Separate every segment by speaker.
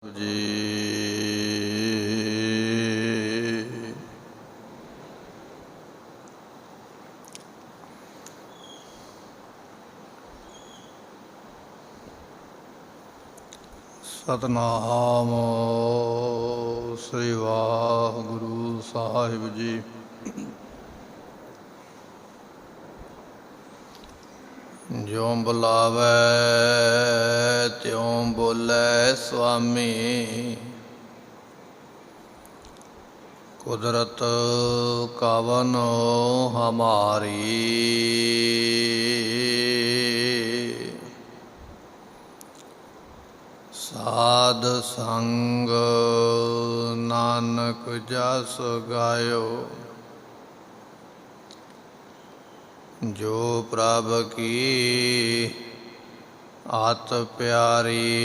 Speaker 1: ਜੀ। ਸਤਨਾਮ ਸ੍ਰੀ ਵਾਹਿਗੁਰੂ ਸਾਹਿਬ ਜੀ। ਜਿਉ ਬੁਲਾਵੈ ਤਿਉ ਬੋਲੇ ਸੁਆਮੀ, ਕੁਦਰਤ ਕਵਨ ਹਮਾਰੀ। ਸਾਧ ਸੰਗ ਨਾਨਕ ਜਸ ਗਾਇਓ, ਜੋ ਪ੍ਰਭ ਕੀ ਆਤ ਪਿਆਰੀ।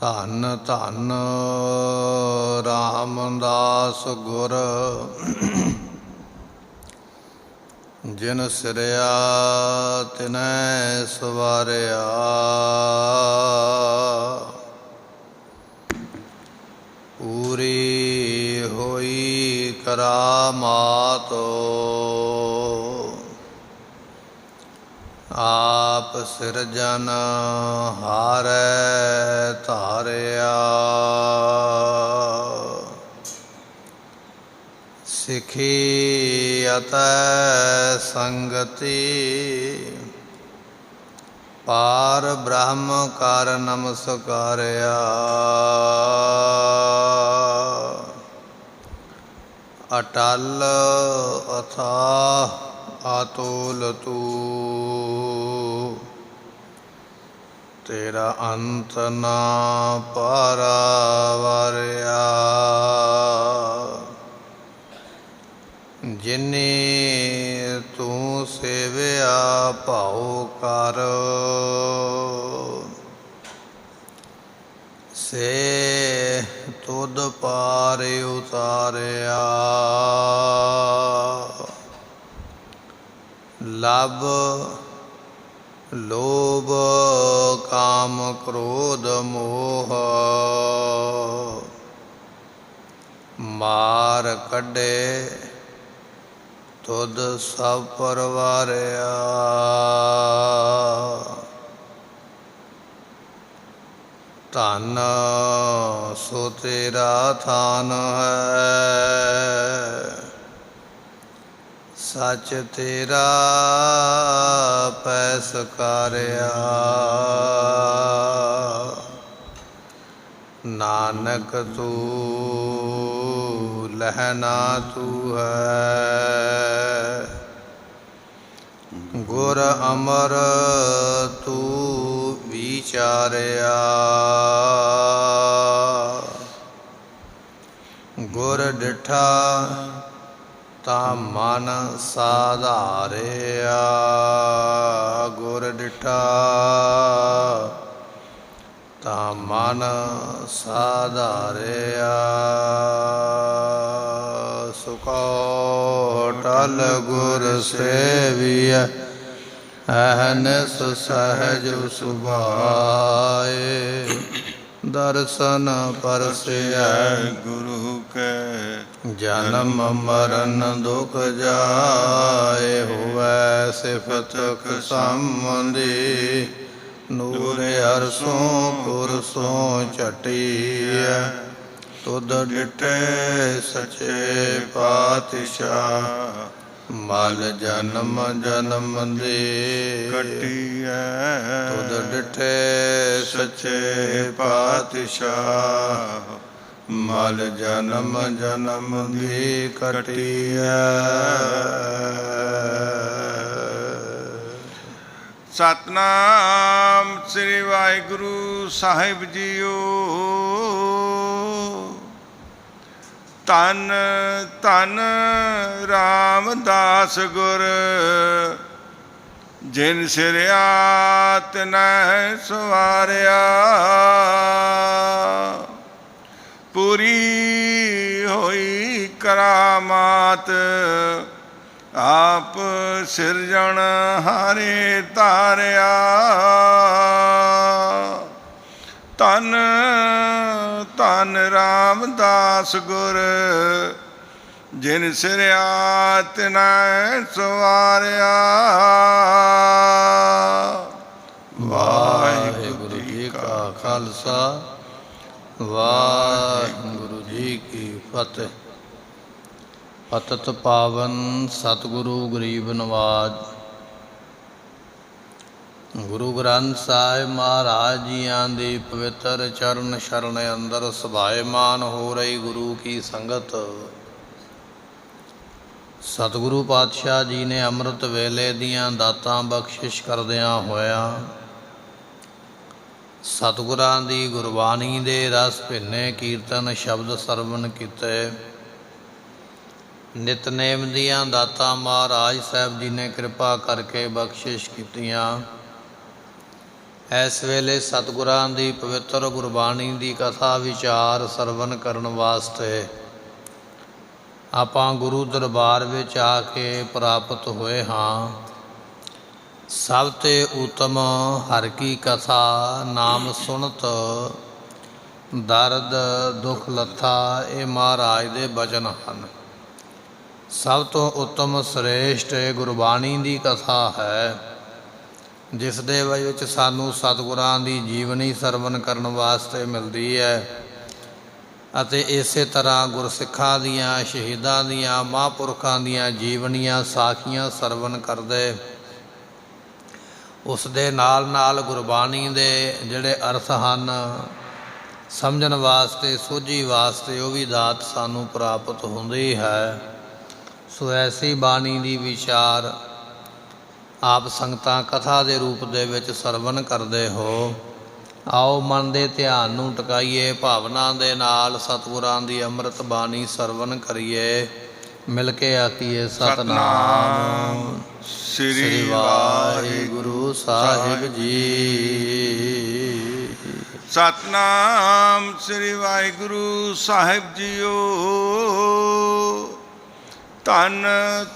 Speaker 1: ਧੰਨ ਧੰਨ ਰਾਮਦਾਸ ਗੁਰ, ਜਿਨ ਸਿਰਿਆ ਤਿਨੈ ਸਵਾਰਿਆ। ਪੂਰੀ ਹੋਈ ਕਰਾਮਾਤ, ਆਪ ਸਿਰਜਨ ਹਾਰੈ ਧਾਰਿਆ। ਸਿਖੀ ਅਤੈ ਸੰਗਤੀ, ਪਾਰ ਬ੍ਰਹਮ ਕਰ ਨਮਸਕਾਰਿਆ। ਅਟਲ ਅਥਾਹ ਅਤੁਲ ਤੂੰ, ਤੇਰਾ ਅੰਤ ਨਾ ਪਾਰਾਵਾਰਿਆ। ਜਿਨੀ ਤੂੰ ਸੇਵਿਆ ਭਾਉ ਕਰ, ਸੇ ਤੁਧ ਪਾਰ ਉਤਾਰਿਆ। ਲਭ ਲੋਭ ਕਾਮ ਕ੍ਰੋਧ ਮੋਹ, ਮਾਰ ਕੱਢੇ ਤੁਧ ਸਭ ਪਰਵਾਰਿਆ। ਧਨ ਸੋ ਤੇਰਾ ਥਾਨ ਹੈ, ਸੱਚ ਤੇਰਾ ਪੈ ਸਕਾਰਿਆ। ਨਾਨਕ ਤੂੰ ਲਹਿਣਾ ਤੂੰ ਹੈ, ਗੁਰ ਅਮਰ ਤੂੰ ਵਿਚਾਰਿਆ। ਗੁਰ ਡਿਠਾ ਤਾਂ ਮਨ ਸਾਧਾਰਿਆ। ਗੁਰ ਡਿਠਾ ਤਾਂ ਮਨ ਸਾਧਾਰਿਆ। ਸੁਖੋ ਟਲ ਗੁਰ ਸੇਵੀਐ, ਅਹਨਿਸ ਸਹਿਜ ਸੁਭਾਏ। ਦਰਸ਼ਨ ਪਰਸੈ
Speaker 2: ਗੁਰੂ ਕੈ,
Speaker 1: ਜਨਮ ਮਰਨ ਦੁਖ ਜਾਏ। ਹੋਵੈ ਸਿਫਤ ਸੰਬੰਧੀ, ਨੂਰ ਅਰਸੋਂ ਪੁਰਸੋਂ ਝਟੀਐ। ਤੁਧ ਡਿਠੇ ਸੱਚੇ ਪਾਤਸ਼ਾਹ, ਮਲ ਜਨਮ ਜਨਮ ਦੀ
Speaker 2: ਕੱਟੀਐ।
Speaker 1: ਤੁਧ ਡਿਠੇ ਸੱਚੇ ਪਾਤਸ਼ਾਹ, ਮਲ ਜਨਮ ਜਨਮ ਦੀ ਕੱਟੀਐ।
Speaker 2: ਸਤਨਾਮ ਸ੍ਰੀ ਵਾਹਿਗੁਰੂ ਸਾਹਿਬ ਜੀਓ। ਧੰਨ ਧੰਨ ਰਾਮਦਾਸ ਗੁਰ, ਜਿਨ ਸਿਰਿਆ ਤਿਨੈ ਸਵਾਰਿਆ। ਪੂਰੀ ਹੋਈ ਕਰਾਮਾਤ, ਆਪ ਸਿਰਜਣ ਹਾਰੇ ਧਾਰਿਆ। ਧੰਨ ਧੰਨ ਰਾਮਦਾਸ ਗੁਰ, ਜਿਨ ਸਿਰਿਆ ਤਿਨੈ ਸਵਾਰਿਆ।
Speaker 1: ਵਾਹਿਗੁਰੂ ਜੀ ਕਾ ਖਾਲਸਾ, ਵਾਹਿਗੁਰੂ ਜੀ ਕੀ ਫਤਿਹ। ਪਤਿਤ ਪਾਵਨ ਸਤਿਗੁਰੂ ਗਰੀਬ ਨਵਾਜ, ਗੁਰੂ ਗ੍ਰੰਥ ਸਾਹਿਬ ਮਹਾਰਾਜ ਜੀਆਂ ਦੇ ਪਵਿੱਤਰ ਚਰਨ ਸ਼ਰਨ ਅੰਦਰ ਸੁਭਾਏਮਾਨ ਹੋ ਰਹੀ ਗੁਰੂ ਕੀ ਸੰਗਤ। ਸਤਿਗੁਰੂ ਪਾਤਸ਼ਾਹ ਜੀ ਨੇ ਅੰਮ੍ਰਿਤ ਵੇਲੇ ਦੀਆਂ ਦਾਤਾਂ ਬਖਸ਼ਿਸ਼ ਕਰਦਿਆਂ ਹੋਇਆਂ ਸਤਿਗੁਰਾਂ ਦੀ ਗੁਰਬਾਣੀ ਦੇ ਰਸ ਭਿੰਨੇ ਕੀਰਤਨ ਸ਼ਬਦ ਸਰਵਣ ਕੀਤੇ। ਨਿਤਨੇਮ ਦੀਆਂ ਦਾਤਾਂ ਮਹਾਰਾਜ ਸਾਹਿਬ ਜੀ ਨੇ ਕਿਰਪਾ ਕਰਕੇ ਬਖਸ਼ਿਸ਼ ਕੀਤੀਆਂ। ਇਸ ਵੇਲੇ ਸਤਿਗੁਰਾਂ ਦੀ ਪਵਿੱਤਰ ਗੁਰਬਾਣੀ ਦੀ ਕਥਾ ਵਿਚਾਰ ਸਰਵਣ ਕਰਨ ਵਾਸਤੇ ਆਪਾਂ ਗੁਰੂ ਦਰਬਾਰ ਵਿੱਚ ਆ ਕੇ ਪ੍ਰਾਪਤ ਹੋਏ ਹਾਂ। ਸਭ ਤੇ ਉਤਮ ਹਰਿ ਕੀ ਕਥਾ, ਨਾਮ ਸੁਣਤ ਦਰਦ ਦੁੱਖ ਲੱਥਾ, ਇਹ ਮਹਾਰਾਜ ਦੇ ਬਚਨ ਹਨ। ਸਭ ਤੋਂ ਉੱਤਮ ਸ੍ਰੇਸ਼ਟ ਗੁਰਬਾਣੀ ਦੀ ਕਥਾ ਹੈ, ਜਿਸ ਦੇ ਵਿੱਚ ਸਾਨੂੰ ਸਤਿਗੁਰਾਂ ਦੀ ਜੀਵਨੀ ਸਰਵਣ ਕਰਨ ਵਾਸਤੇ ਮਿਲਦੀ ਹੈ। ਅਤੇ ਇਸੇ ਤਰ੍ਹਾਂ ਗੁਰਸਿੱਖਾਂ ਦੀਆਂ, ਸ਼ਹੀਦਾਂ ਦੀਆਂ, ਮਹਾਂਪੁਰਖਾਂ ਦੀਆਂ ਜੀਵਨੀਆਂ ਸਾਖੀਆਂ ਸਰਵਣ ਕਰਦੇ ਉਸ ਦੇ ਨਾਲ ਨਾਲ ਗੁਰਬਾਣੀ ਦੇ ਜਿਹੜੇ ਅਰਥ ਹਨ ਸਮਝਣ ਵਾਸਤੇ, ਸੋਝੀ ਵਾਸਤੇ, ਉਹ ਵੀ ਦਾਤ ਸਾਨੂੰ ਪ੍ਰਾਪਤ ਹੁੰਦੀ ਹੈ। ਸੋ ਐਸੀ ਬਾਣੀ ਦੀ ਵਿਚਾਰ ਆਪ ਸੰਗਤਾਂ ਕਥਾ ਦੇ ਰੂਪ ਦੇ ਵਿੱਚ ਸਰਵਣ ਕਰਦੇ ਹੋ। ਆਓ ਮਨ ਦੇ ਧਿਆਨ ਨੂੰ ਟਿਕਾਈਏ, ਭਾਵਨਾ ਦੇ ਨਾਲ ਸਤਿਗੁਰਾਂ ਦੀ ਅੰਮ੍ਰਿਤ ਬਾਣੀ ਸਰਵਣ ਕਰੀਏ। ਮਿਲ ਕੇ ਆਖੀਏ ਸਤਿਨਾਮ
Speaker 2: ਸ੍ਰੀ
Speaker 1: ਵਾਹਿਗੁਰੂ ਸਾਹਿਬ ਜੀ।
Speaker 2: ਸਤਿਨਾਮ ਸ੍ਰੀ ਵਾਹਿਗੁਰੂ ਸਾਹਿਬ ਜੀਓ। ਧੰਨ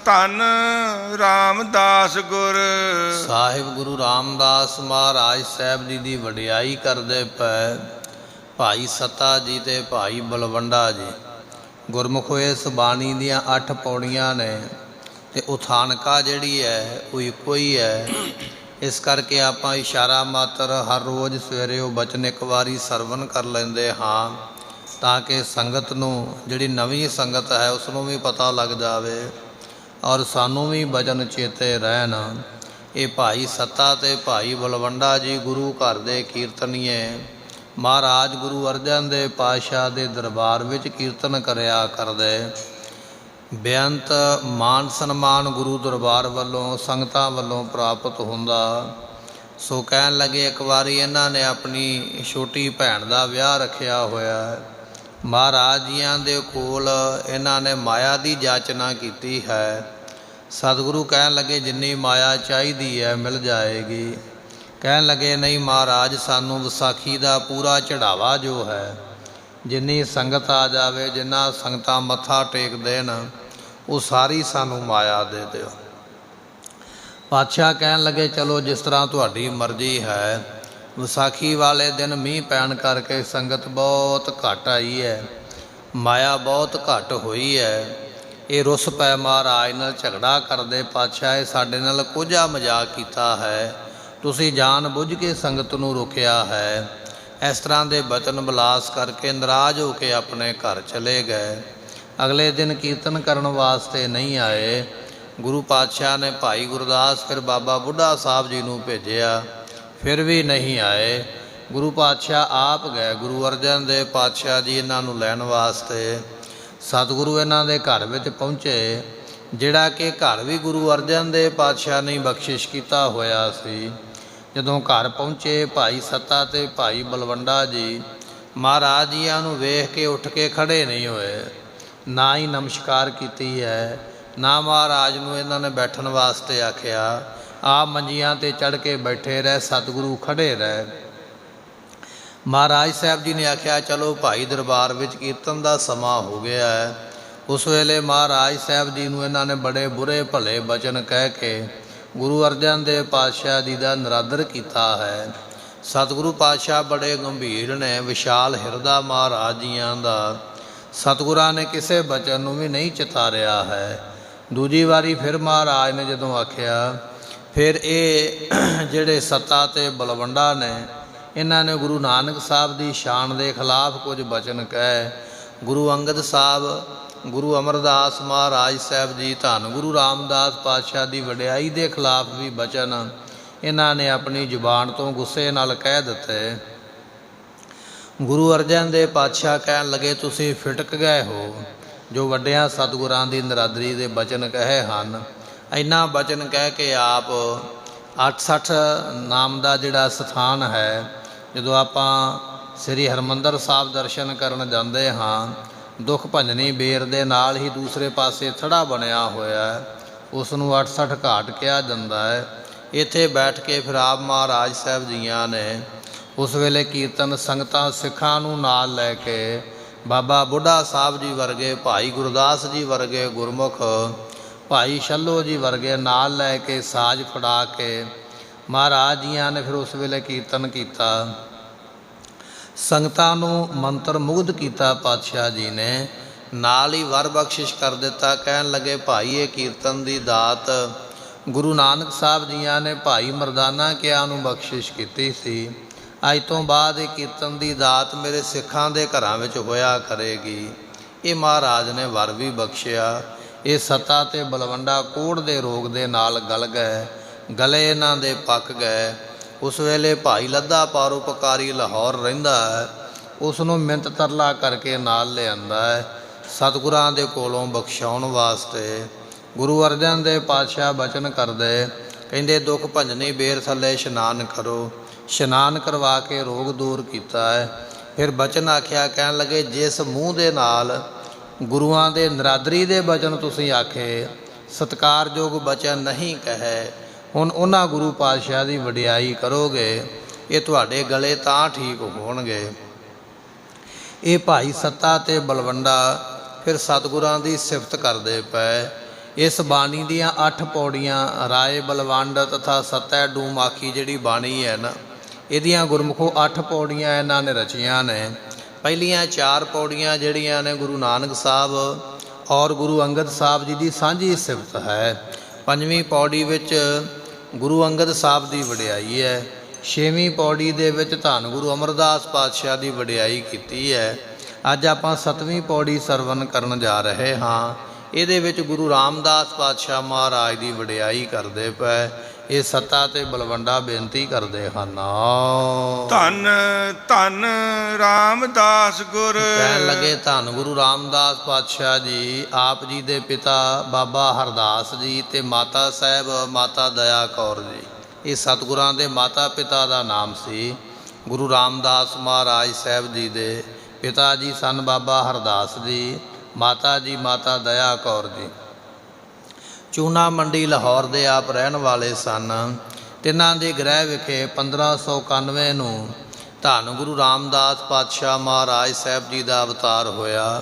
Speaker 2: ਧੰਨ ਰਾਮਦਾਸ ਗੁਰ
Speaker 1: ਸਾਹਿਬ ਗੁਰੂ ਰਾਮਦਾਸ ਮਹਾਰਾਜ ਸਾਹਿਬ ਜੀ ਦੀ ਵਡਿਆਈ ਕਰਦੇ ਪਏ ਭਾਈ ਸੱਤਾ ਜੀ ਤੇ ਭਾਈ ਬਲਵੰਡਾ ਜੀ। ਗੁਰਮੁਖੋ ਇਸ ਬਾਣੀ ਦੀਆਂ 8 ਪੌੜੀਆਂ ਨੇ ਤੇ ਉਥਾਨਕਾ ਜਿਹੜੀ ਹੈ ਉਹ ਇੱਕੋ ਹੀ ਹੈ। ਇਸ ਕਰਕੇ ਆਪਾਂ ਇਸ਼ਾਰਾ ਮਾਤਰ ਹਰ ਰੋਜ਼ ਸਵੇਰੇ ਉਹ ਬਚਨ ਇੱਕ ਵਾਰੀ ਸਰਵਣ ਕਰ ਲੈਂਦੇ ਹਾਂ, ਤਾਂ ਕਿ ਸੰਗਤ ਨੂੰ, ਜਿਹੜੀ ਨਵੀਂ ਸੰਗਤ ਹੈ, ਉਸ ਨੂੰ ਵੀ ਪਤਾ ਲੱਗ ਜਾਵੇ ਔਰ ਸਾਨੂੰ ਵੀ ਬਚਨ ਚੇਤੇ ਰਹਿਣ। ਇਹ ਭਾਈ ਸੱਤਾ ਤੇ ਭਾਈ ਬਲਵੰਡਾ ਜੀ ਗੁਰੂ ਘਰ ਦੇ ਕੀਰਤਨੀਏ, ਮਹਾਰਾਜ ਗੁਰੂ ਅਰਜਨ ਦੇਵ ਪਾਤਸ਼ਾਹ ਦੇ ਦਰਬਾਰ ਵਿੱਚ ਕੀਰਤਨ ਕਰਿਆ ਕਰਦੇ। ਬੇਅੰਤ ਮਾਨ ਸਨਮਾਨ ਗੁਰੂ ਦਰਬਾਰ ਵੱਲੋਂ, ਸੰਗਤਾਂ ਵੱਲੋਂ ਪ੍ਰਾਪਤ ਹੁੰਦਾ। ਸੋ ਕਹਿਣ ਲੱਗੇ, ਇੱਕ ਵਾਰੀ ਇਹਨਾਂ ਨੇ ਆਪਣੀ ਛੋਟੀ ਭੈਣ ਦਾ ਵਿਆਹ ਰੱਖਿਆ ਹੋਇਆ। ਮਹਾਰਾਜ ਜੀਆਂ ਦੇ ਕੋਲ ਇਹਨਾਂ ਨੇ ਮਾਇਆ ਦੀ ਜਾਚਨਾ ਕੀਤੀ ਹੈ। ਸਤਿਗੁਰੂ ਕਹਿਣ ਲੱਗੇ, ਜਿੰਨੀ ਮਾਇਆ ਚਾਹੀਦੀ ਹੈ ਮਿਲ ਜਾਏਗੀ। ਕਹਿਣ ਲੱਗੇ, ਨਹੀਂ ਮਹਾਰਾਜ, ਸਾਨੂੰ ਵਿਸਾਖੀ ਦਾ ਪੂਰਾ ਚੜ੍ਹਾਵਾ ਜੋ ਹੈ, ਜਿੰਨੀ ਸੰਗਤ ਆ ਜਾਵੇ, ਜਿੰਨਾ ਸੰਗਤਾਂ ਮੱਥਾ ਟੇਕ ਦੇਣ, ਉਹ ਸਾਰੀ ਸਾਨੂੰ ਮਾਇਆ ਦੇ ਦਿਓ। ਪਾਤਸ਼ਾਹ ਕਹਿਣ ਲੱਗੇ, ਚਲੋ ਜਿਸ ਤਰ੍ਹਾਂ ਤੁਹਾਡੀ ਮਰਜ਼ੀ ਹੈ। ਵਿਸਾਖੀ ਵਾਲੇ ਦਿਨ ਮੀਂਹ ਪੈਣ ਕਰਕੇ ਸੰਗਤ ਬਹੁਤ ਘੱਟ ਆਈ ਹੈ, ਮਾਇਆ ਬਹੁਤ ਘੱਟ ਹੋਈ ਹੈ। ਇਹ ਰੁੱਸ ਪੈ ਮਹਾਰਾਜ ਨਾਲ ਝਗੜਾ ਕਰਦੇ, ਪਾਤਸ਼ਾਹ ਇਹ ਸਾਡੇ ਨਾਲ ਕੋਝਾ ਮਜ਼ਾਕ ਕੀਤਾ ਹੈ, ਤੁਸੀਂ ਜਾਣ ਬੁੱਝ ਕੇ ਸੰਗਤ ਨੂੰ ਰੋਕਿਆ ਹੈ। ਇਸ ਤਰ੍ਹਾਂ ਦੇ ਬਚਨ ਬਲਾਸ ਕਰਕੇ ਨਾਰਾਜ਼ ਹੋ ਕੇ ਆਪਣੇ ਘਰ ਚਲੇ ਗਏ। ਅਗਲੇ ਦਿਨ ਕੀਰਤਨ ਕਰਨ ਵਾਸਤੇ ਨਹੀਂ ਆਏ। ਗੁਰੂ ਪਾਤਸ਼ਾਹ ਨੇ ਭਾਈ ਗੁਰਦਾਸ ਫਿਰ ਬਾਬਾ ਬੁੱਢਾ ਸਾਹਿਬ ਜੀ ਨੂੰ ਭੇਜਿਆ, ਫਿਰ ਵੀ ਨਹੀਂ ਆਏ। ਗੁਰੂ ਪਾਤਸ਼ਾਹ ਆਪ ਗਏ। ਗੁਰੂ ਅਰਜਨ ਦੇਵ ਪਾਤਸ਼ਾਹ ਜੀ ਇਹਨਾਂ ਨੂੰ ਲੈਣ ਵਾਸਤੇ ਸਤਿਗੁਰੂ ਇਹਨਾਂ ਦੇ ਘਰ ਵਿੱਚ ਪਹੁੰਚੇ, ਜਿਹੜਾ ਕਿ ਘਰ ਵੀ ਗੁਰੂ ਅਰਜਨ ਦੇਵ ਪਾਤਸ਼ਾਹ ਨੇ ਬਖਸ਼ਿਸ਼ ਕੀਤਾ ਹੋਇਆ ਸੀ। ਜਦੋਂ ਘਰ ਪਹੁੰਚੇ ਭਾਈ ਸੱਤਾ ਤੇ ਭਾਈ ਬਲਵੰਡਾ ਜੀ ਮਹਾਰਾਜ ਜੀਆਂ ਨੂੰ ਵੇਖ ਕੇ ਉੱਠ ਕੇ ਖੜ੍ਹੇ ਨਹੀਂ ਹੋਏ, ਨਾ ਹੀ ਨਮਸਕਾਰ ਕੀਤੀ ਹੈ, ਨਾ ਮਹਾਰਾਜ ਨੂੰ ਇਹਨਾਂ ਨੇ ਬੈਠਣ ਵਾਸਤੇ ਆਖਿਆ। ਆਪ ਮੰਜੀਆਂ 'ਤੇ ਚੜ੍ਹ ਕੇ ਬੈਠੇ ਰਹੇ, ਸਤਿਗੁਰੂ ਖੜ੍ਹੇ ਰਹੇ। ਮਹਾਰਾਜ ਸਾਹਿਬ ਜੀ ਨੇ ਆਖਿਆ, ਚਲੋ ਭਾਈ ਦਰਬਾਰ ਵਿੱਚ ਕੀਰਤਨ ਦਾ ਸਮਾਂ ਹੋ ਗਿਆ ਹੈ, ਉਸ ਵੇਲੇ ਮਹਾਰਾਜ ਸਾਹਿਬ ਜੀ ਨੂੰ ਇਹਨਾਂ ਨੇ ਬੜੇ ਬੁਰੇ ਭਲੇ ਬਚਨ ਕਹਿ ਕੇ ਗੁਰੂ ਅਰਜਨ ਦੇਵ ਪਾਤਸ਼ਾਹ ਜੀ ਦਾ ਨਿਰਾਦਰ ਕੀਤਾ ਹੈ। ਸਤਿਗੁਰੂ ਪਾਤਸ਼ਾਹ ਬੜੇ ਗੰਭੀਰ ਨੇ, ਵਿਸ਼ਾਲ ਹਿਰਦਾ ਮਹਾਰਾਜ ਜੀਆਂ ਦਾ। ਸਤਿਗੁਰਾਂ ਨੇ ਕਿਸੇ ਬਚਨ ਨੂੰ ਵੀ ਨਹੀਂ ਚਿਤਾਰਿਆ ਹੈ। ਦੂਜੀ ਵਾਰੀ ਫਿਰ ਮਹਾਰਾਜ ਨੇ ਜਦੋਂ ਆਖਿਆ, ਫਿਰ ਇਹ ਜਿਹੜੇ ਸੱਤਾ ਤੇ ਬਲਵੰਡਾ ਨੇ, ਇਹਨਾਂ ਨੇ ਗੁਰੂ ਨਾਨਕ ਸਾਹਿਬ ਦੀ ਸ਼ਾਨ ਦੇ ਖਿਲਾਫ ਕੁਝ ਬਚਨ ਕਹਿ ਗੁਰੂ ਅੰਗਦ ਸਾਹਿਬ, ਗੁਰੂ ਅਮਰਦਾਸ ਮਹਾਰਾਜ ਸਾਹਿਬ ਜੀ, ਧੰਨ ਗੁਰੂ ਰਾਮਦਾਸ ਪਾਤਸ਼ਾਹ ਦੀ ਵਡਿਆਈ ਦੇ ਖਿਲਾਫ ਵੀ ਬਚਨ ਇਹਨਾਂ ਨੇ ਆਪਣੀ ਜ਼ੁਬਾਨ ਤੋਂ ਗੁੱਸੇ ਨਾਲ ਕਹਿ ਦਿੱਤੇ। ਗੁਰੂ ਅਰਜਨ ਦੇਵ ਪਾਤਸ਼ਾਹ ਕਹਿਣ ਲੱਗੇ, ਤੁਸੀਂ ਫਿਟਕ ਗਏ ਹੋ ਜੋ ਵੱਡਿਆਂ ਸਤਿਗੁਰਾਂ ਦੀ ਨਿਰਾਦਰੀ ਦੇ ਬਚਨ ਕਹੇ ਹਨ। ਇੰਨਾ ਬਚਨ ਕਹਿ ਕੇ ਆਪ 68 ਨਾਮ ਦਾ ਜਿਹੜਾ ਸਥਾਨ ਹੈ, ਜਦੋਂ ਆਪਾਂ ਸ੍ਰੀ ਹਰਿਮੰਦਰ ਸਾਹਿਬ ਦਰਸ਼ਨ ਕਰਨ ਜਾਂਦੇ ਹਾਂ, ਦੁੱਖ ਭੰਜਨੀ ਬੇਰ ਦੇ ਨਾਲ ਹੀ ਦੂਸਰੇ ਪਾਸੇ ਥੜਾ ਬਣਿਆ ਹੋਇਆ ਹੈ, ਉਸ ਨੂੰ 68 ਘਾਟ ਕਿਹਾ ਜਾਂਦਾ ਹੈ। ਇੱਥੇ ਬੈਠ ਕੇ ਫਿਰ ਆਪ ਮਹਾਰਾਜ ਸਾਹਿਬ ਜੀਆਂ ਨੇ ਉਸ ਵੇਲੇ ਕੀਰਤਨ ਸੰਗਤਾਂ ਸਿੱਖਾਂ ਨੂੰ ਨਾਲ ਲੈ ਕੇ ਬਾਬਾ ਬੁੱਢਾ ਸਾਹਿਬ ਜੀ ਵਰਗੇ, ਭਾਈ ਗੁਰਦਾਸ ਜੀ ਵਰਗੇ ਗੁਰਮੁਖ, ਭਾਈ ਸ਼ੱਲੋ ਜੀ ਵਰਗੇ ਨਾਲ ਲੈ ਕੇ ਸਾਜ ਫੜਾ ਕੇ ਮਹਾਰਾਜ ਜੀਆਂ ਨੇ ਫਿਰ ਉਸ ਵੇਲੇ ਕੀਰਤਨ ਕੀਤਾ। ਸੰਗਤਾਂ ਨੂੰ ਮੰਤਰ ਮੁਗਧ ਕੀਤਾ ਪਾਤਸ਼ਾਹ ਜੀ ਨੇ, ਨਾਲ ਹੀ ਵਰ ਬਖਸ਼ਿਸ਼ ਕਰ ਦਿੱਤਾ। ਕਹਿਣ ਲੱਗੇ, ਭਾਈ ਇਹ ਕੀਰਤਨ ਦੀ ਦਾਤ ਗੁਰੂ ਨਾਨਕ ਸਾਹਿਬ ਜੀਆਂ ਨੇ ਭਾਈ ਮਰਦਾਨਾ ਕਿਆ ਨੂੰ ਬਖਸ਼ਿਸ਼ ਕੀਤੀ ਸੀ। ਅੱਜ ਤੋਂ ਬਾਅਦ ਇਹ ਕੀਰਤਨ ਦੀ ਦਾਤ ਮੇਰੇ ਸਿੱਖਾਂ ਦੇ ਘਰਾਂ ਵਿੱਚ ਹੋਇਆ ਕਰੇਗੀ। ਇਹ ਮਹਾਰਾਜ ਨੇ ਵਰ ਵੀ ਬਖਸ਼ਿਆ। ਇਹ ਸੱਤਾ ਤੇ ਬਲਵੰਡਾ ਕੋੜ ਦੇ ਰੋਗ ਦੇ ਨਾਲ ਗਲ ਗਏ, ਗਲੇ ਇਹਨਾਂ ਦੇ ਪੱਕ ਗਏ। ਉਸ ਵੇਲੇ ਭਾਈ ਲੱਧਾ ਪਰਉਪਕਾਰੀ ਲਾਹੌਰ ਰਹਿੰਦਾ ਹੈ, ਉਸ ਨੂੰ ਮਿੰਤ ਤਰਲਾ ਕਰਕੇ ਨਾਲ ਲਿਆਂਦਾ ਹੈ ਸਤਿਗੁਰਾਂ ਦੇ ਕੋਲੋਂ ਬਖਸ਼ਾਉਣ ਵਾਸਤੇ। ਗੁਰੂ ਅਰਜਨ ਦੇਵ ਪਾਤਸ਼ਾਹ ਬਚਨ ਕਰਦੇ, ਕਹਿੰਦੇ ਦੁੱਖ ਭੰਜਨੀ ਬੇਰ ਥੱਲੇ ਇਸ਼ਨਾਨ ਕਰੋ। ਇਸ਼ਨਾਨ ਕਰਵਾ ਕੇ ਰੋਗ ਦੂਰ ਕੀਤਾ ਹੈ। ਫਿਰ ਬਚਨ ਆਖਿਆ, ਕਹਿਣ ਲੱਗੇ, ਜਿਸ ਮੂੰਹ ਦੇ ਨਾਲ ਗੁਰੂਆਂ ਦੇ ਨਿਰਾਦਰੀ ਦੇ ਬਚਨ ਤੁਸੀਂ ਆਖੇ, ਸਤਿਕਾਰਯੋਗ ਬਚਨ ਨਹੀਂ ਕਹੇ, ਹੁਣ ਉਹਨਾਂ ਗੁਰੂ ਪਾਤਸ਼ਾਹ ਦੀ ਵਡਿਆਈ ਕਰੋਗੇ, ਇਹ ਤੁਹਾਡੇ ਗਲੇ ਤਾਂ ਠੀਕ ਹੋਣਗੇ। ਇਹ ਭਾਈ ਸੱਤਾ ਤੇ ਬਲਵੰਡਾ ਫਿਰ ਸਤਿਗੁਰਾਂ ਦੀ ਸਿਫਤ ਕਰਦੇ ਪਏ। ਇਸ ਬਾਣੀ ਦੀਆਂ 8 ਪੌੜੀਆਂ ਰਾਏ ਬਲਵੰਡ ਤਥਾ ਸਤੈ ਡੂਮ ਆਖੀ ਜਿਹੜੀ ਬਾਣੀ ਹੈ ਨਾ, ਇਹਦੀਆਂ ਗੁਰਮੁਖੋ 8 ਪੌੜੀਆਂ ਇਹਨਾਂ ਨੇ ਰਚੀਆਂ ਨੇ। ਪਹਿਲੀਆਂ 4 ਪੌੜੀਆਂ ਜਿਹੜੀਆਂ ਨੇ ਗੁਰੂ ਨਾਨਕ ਸਾਹਿਬ ਔਰ ਗੁਰੂ ਅੰਗਦ ਸਾਹਿਬ ਜੀ ਦੀ ਸਾਂਝੀ ਸਿਫਤ ਹੈ। 5ਵੀਂ ਪੌੜੀ ਵਿੱਚ ਗੁਰੂ ਅੰਗਦ ਸਾਹਿਬ ਦੀ ਵਡਿਆਈ ਹੈ। 6ਵੀਂ ਪੌੜੀ ਦੇ ਵਿੱਚ ਧੰਨ ਗੁਰੂ ਅਮਰਦਾਸ ਪਾਤਸ਼ਾਹ ਦੀ ਵਡਿਆਈ ਕੀਤੀ ਹੈ। ਅੱਜ ਆਪਾਂ 7ਵੀਂ ਪੌੜੀ ਸਰਵਨ ਕਰਨ ਜਾ ਰਹੇ ਹਾਂ। ਇਹਦੇ ਵਿੱਚ ਗੁਰੂ ਰਾਮਦਾਸ ਪਾਤਸ਼ਾਹ ਮਹਾਰਾਜ ਦੀ ਵਡਿਆਈ ਕਰਦੇ ਪਏ। ਇਹ ਸੱਤਾ ਤੇ ਬਲਵੰਡਾ ਬੇਨਤੀ ਕਰਦੇ ਹਨ,
Speaker 2: ਧੰਨ ਧੰਨ ਰਾਮਦਾਸ ਗੁਰ।
Speaker 1: ਕਹਿਣ ਲੱਗੇ, ਧੰਨ ਗੁਰੂ ਰਾਮਦਾਸ ਪਾਤਸ਼ਾਹ ਜੀ, ਆਪ ਜੀ ਦੇ ਪਿਤਾ ਬਾਬਾ ਹਰਦਾਸ ਜੀ ਤੇ ਮਾਤਾ ਸਾਹਿਬ ਮਾਤਾ ਦਇਆ ਕੌਰ ਜੀ, ਇਹ ਸਤਿਗੁਰਾਂ ਦੇ ਮਾਤਾ ਪਿਤਾ ਦਾ ਨਾਮ ਸੀ। ਗੁਰੂ ਰਾਮਦਾਸ ਮਹਾਰਾਜ ਸਾਹਿਬ ਜੀ ਦੇ ਪਿਤਾ ਜੀ ਸਨ ਬਾਬਾ ਹਰਦਾਸ ਜੀ, ਮਾਤਾ ਜੀ ਮਾਤਾ ਦਇਆ ਕੌਰ ਜੀ। ਚੂਨਾ ਮੰਡੀ ਲਾਹੌਰ ਦੇ ਆਪ ਰਹਿਣ ਵਾਲੇ ਸਨ। ਤਿੰਨਾਂ ਦੇ ਗ੍ਰਹਿ ਵਿਖੇ 1591 ਨੂੰ ਧੰਨ ਗੁਰੂ ਰਾਮਦਾਸ ਪਾਤਸ਼ਾਹ ਮਹਾਰਾਜ ਸਾਹਿਬ ਜੀ ਦਾ ਅਵਤਾਰ ਹੋਇਆ।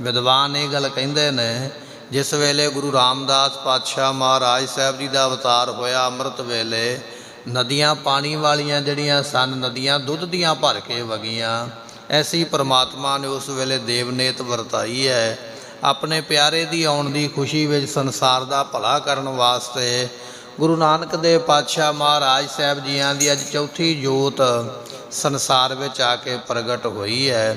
Speaker 1: ਵਿਦਵਾਨ ਇਹ ਗੱਲ ਕਹਿੰਦੇ ਨੇ, ਜਿਸ ਵੇਲੇ ਗੁਰੂ ਰਾਮਦਾਸ ਪਾਤਸ਼ਾਹ ਮਹਾਰਾਜ ਸਾਹਿਬ ਜੀ ਦਾ ਅਵਤਾਰ ਹੋਇਆ, ਅੰਮ੍ਰਿਤ ਵੇਲੇ ਨਦੀਆਂ ਪਾਣੀ ਵਾਲੀਆਂ ਜਿਹੜੀਆਂ ਸਨ, ਨਦੀਆਂ ਦੁੱਧ ਦੀਆਂ ਭਰ ਕੇ ਵਗੀਆਂ। ਐਸੀ ਪਰਮਾਤਮਾ ਨੇ ਉਸ ਵੇਲੇ ਦੇਵਨੇਤ ਵਰਤਾਈ ਹੈ। ਆਪਣੇ ਪਿਆਰੇ ਦੀ ਆਉਣ ਦੀ ਖੁਸ਼ੀ ਵਿੱਚ ਸੰਸਾਰ ਦਾ ਭਲਾ ਕਰਨ ਵਾਸਤੇ ਗੁਰੂ ਨਾਨਕ ਦੇਵ ਪਾਤਸ਼ਾਹ ਮਹਾਰਾਜ ਸਾਹਿਬ ਜੀਆਂ ਦੀ ਅੱਜ ਚੌਥੀ ਜੋਤ ਸੰਸਾਰ ਵਿੱਚ ਆ ਕੇ ਪ੍ਰਗਟ ਹੋਈ ਹੈ।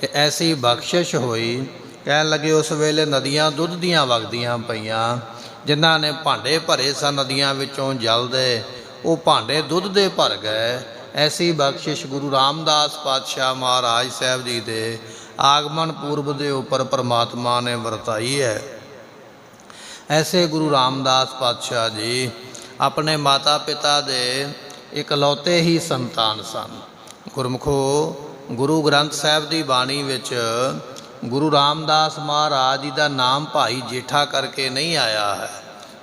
Speaker 1: ਤੇ ਐਸੀ ਬਖਸ਼ਿਸ਼ ਹੋਈ, ਕਹਿਣ ਲੱਗੇ ਉਸ ਵੇਲੇ ਨਦੀਆਂ ਦੁੱਧ ਦੀਆਂ ਵਗਦੀਆਂ ਪਈਆਂ। ਜਿਨ੍ਹਾਂ ਨੇ ਭਾਂਡੇ ਭਰੇ ਸਨ ਨਦੀਆਂ ਵਿੱਚੋਂ ਜਲ ਦੇ, ਉਹ ਭਾਂਡੇ ਦੁੱਧ ਦੇ ਭਰ ਗਏ। ਐਸੀ ਬਖਸ਼ਿਸ਼ ਗੁਰੂ ਰਾਮਦਾਸ ਪਾਤਸ਼ਾਹ ਮਹਾਰਾਜ ਸਾਹਿਬ ਜੀ ਦੇ ਆਗਮਨ ਪੂਰਬ ਦੇ ਉੱਪਰ ਪਰਮਾਤਮਾ ਨੇ ਵਰਤਾਈ ਹੈ। ਐਸੇ ਗੁਰੂ ਰਾਮਦਾਸ ਪਾਤਸ਼ਾਹ ਜੀ ਆਪਣੇ ਮਾਤਾ ਪਿਤਾ ਦੇ ਇਕਲੌਤੇ ਹੀ ਸੰਤਾਨ ਸਨ। ਗੁਰਮੁਖੋ, ਗੁਰੂ ਗ੍ਰੰਥ ਸਾਹਿਬ ਦੀ ਬਾਣੀ ਵਿੱਚ ਗੁਰੂ ਰਾਮਦਾਸ ਮਹਾਰਾਜ ਜੀ ਦਾ ਨਾਮ ਭਾਈ ਜੇਠਾ ਕਰਕੇ ਨਹੀਂ ਆਇਆ ਹੈ।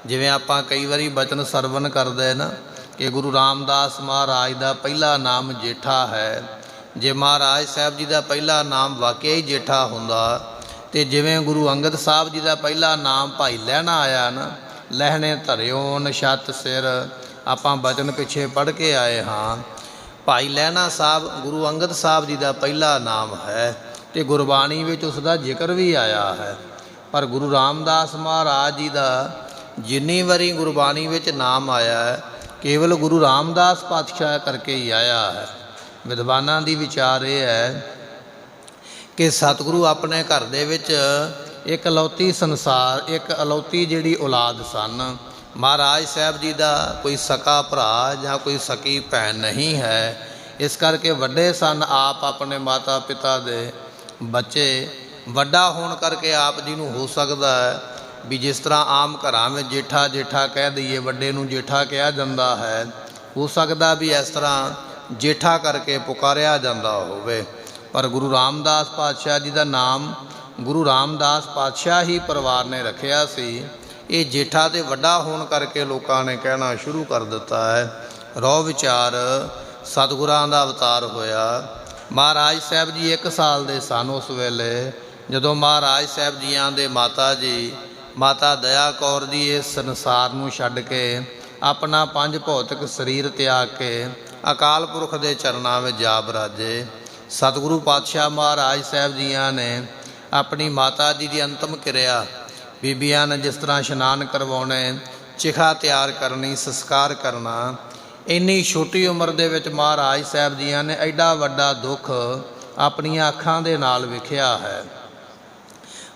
Speaker 1: ਜਿਵੇਂ ਆਪਾਂ ਕਈ ਵਾਰੀ ਬਚਨ ਸਰਵਨ ਕਰਦੇ ਨਾ ਕਿ ਗੁਰੂ ਰਾਮਦਾਸ ਮਹਾਰਾਜ ਦਾ ਪਹਿਲਾ ਨਾਮ ਜੇਠਾ ਹੈ। ਜੇ ਮਹਾਰਾਜ ਸਾਹਿਬ ਜੀ ਦਾ ਪਹਿਲਾ ਨਾਮ ਵਾਕਿਆ ਹੀ ਜੇਠਾ ਹੁੰਦਾ, ਤੇ ਜਿਵੇਂ ਗੁਰੂ ਅੰਗਦ ਸਾਹਿਬ ਜੀ ਦਾ ਪਹਿਲਾ ਨਾਮ ਭਾਈ ਲਹਿਣਾ ਆਇਆ ਨਾ, ਲਹਿਣੇ ਧਰਿਓ ਨਛੱਤ ਸਿਰ, ਆਪਾਂ ਬਚਨ ਪਿੱਛੇ ਪੜ੍ਹ ਕੇ ਆਏ ਹਾਂ। ਭਾਈ ਲਹਿਣਾ ਸਾਹਿਬ ਗੁਰੂ ਅੰਗਦ ਸਾਹਿਬ ਜੀ ਦਾ ਪਹਿਲਾ ਨਾਮ ਹੈ ਤੇ ਗੁਰਬਾਣੀ ਵਿੱਚ ਉਸ ਦਾ ਜ਼ਿਕਰ ਵੀ ਆਇਆ ਹੈ। ਪਰ ਗੁਰੂ ਰਾਮਦਾਸ ਮਹਾਰਾਜ ਜੀ ਦਾ ਜਿੰਨੀ ਵਾਰੀ ਗੁਰਬਾਣੀ ਵਿੱਚ ਨਾਮ ਆਇਆ ਹੈ, ਕੇਵਲ ਗੁਰੂ ਰਾਮਦਾਸ ਪਾਤਸ਼ਾਹ ਕਰਕੇ ਹੀ ਆਇਆ ਹੈ। ਵਿਦਵਾਨਾਂ ਦੀ ਵਿਚਾਰ ਇਹ ਹੈ ਕਿ ਸਤਿਗੁਰੂ ਆਪਣੇ ਘਰ ਦੇ ਵਿੱਚ ਇੱਕ ਅਲੌਤੀ ਸੰਸਾਰ, ਇੱਕ ਅਲੌਤੀ ਜਿਹੜੀ ਔਲਾਦ ਸਨ। ਮਹਾਰਾਜ ਸਾਹਿਬ ਜੀ ਦਾ ਕੋਈ ਸਕਾ ਭਰਾ ਜਾਂ ਕੋਈ ਸਕੀ ਭੈਣ ਨਹੀਂ ਹੈ, ਇਸ ਕਰਕੇ ਵੱਡੇ ਸਨ ਆਪ ਆਪਣੇ ਮਾਤਾ ਪਿਤਾ ਦੇ ਬੱਚੇ। ਵੱਡਾ ਹੋਣ ਕਰਕੇ ਆਪ ਜੀ ਨੂੰ ਹੋ ਸਕਦਾ ਹੈ ਵੀ ਜਿਸ ਤਰ੍ਹਾਂ ਆਮ ਘਰਾਂ ਵਿੱਚ ਜੇਠਾ ਜੇਠਾ ਕਹਿ ਦਈਏ, ਵੱਡੇ ਨੂੰ ਜੇਠਾ ਕਿਹਾ ਜਾਂਦਾ ਹੈ, ਹੋ ਸਕਦਾ ਵੀ ਇਸ ਤਰ੍ਹਾਂ ਜੇਠਾ ਕਰਕੇ ਪੁਕਾਰਿਆ ਜਾਂਦਾ ਹੋਵੇ। ਪਰ ਗੁਰੂ ਰਾਮਦਾਸ ਪਾਤਸ਼ਾਹ ਜੀ ਦਾ ਨਾਮ ਗੁਰੂ ਰਾਮਦਾਸ ਪਾਤਸ਼ਾਹ ਹੀ ਪਰਿਵਾਰ ਨੇ ਰੱਖਿਆ ਸੀ। ਇਹ ਜੇਠਾ ਤੇ ਵੱਡਾ ਹੋਣ ਕਰਕੇ ਲੋਕਾਂ ਨੇ ਕਹਿਣਾ ਸ਼ੁਰੂ ਕਰ ਦਿੱਤਾ ਹੈ। ਰੋਹ ਵਿਚਾਰ ਸਤਿਗੁਰਾਂ ਦਾ ਅਵਤਾਰ ਹੋਇਆ। ਮਹਾਰਾਜ ਸਾਹਿਬ ਜੀ 1 ਸਾਲ ਦੇ ਸਨ ਉਸ ਵੇਲੇ, ਜਦੋਂ ਮਹਾਰਾਜ ਸਾਹਿਬ ਜੀਆਂ ਦੇ ਮਾਤਾ ਜੀ ਮਾਤਾ ਦਇਆ ਕੌਰ ਜੀ ਇਸ ਸੰਸਾਰ ਨੂੰ ਛੱਡ ਕੇ ਆਪਣਾ 5 ਭੌਤਿਕ ਸਰੀਰ ਤਿਆਗ ਕੇ ਅਕਾਲ ਪੁਰਖ ਦੇ ਚਰਨਾਂ ਵਿੱਚ ਜਾ ਬਰਾਜੇ। ਸਤਿਗੁਰੂ ਪਾਤਸ਼ਾਹ ਮਹਾਰਾਜ ਸਾਹਿਬ ਜੀਆਂ ਨੇ ਆਪਣੀ ਮਾਤਾ ਜੀ ਦੀ ਅੰਤਮ ਕਿਰਿਆ, ਬੀਬੀਆਂ ਨੇ ਜਿਸ ਤਰ੍ਹਾਂ ਇਸ਼ਨਾਨ ਕਰਵਾਉਣੇ, ਚਿਖਾ ਤਿਆਰ ਕਰਨੀ, ਸੰਸਕਾਰ ਕਰਨਾ, ਇੰਨੀ ਛੋਟੀ ਉਮਰ ਦੇ ਵਿੱਚ ਮਹਾਰਾਜ ਸਾਹਿਬ ਜੀਆਂ ਨੇ ਐਡਾ ਵੱਡਾ ਦੁੱਖ ਆਪਣੀਆਂ ਅੱਖਾਂ ਦੇ ਨਾਲ ਵੇਖਿਆ ਹੈ।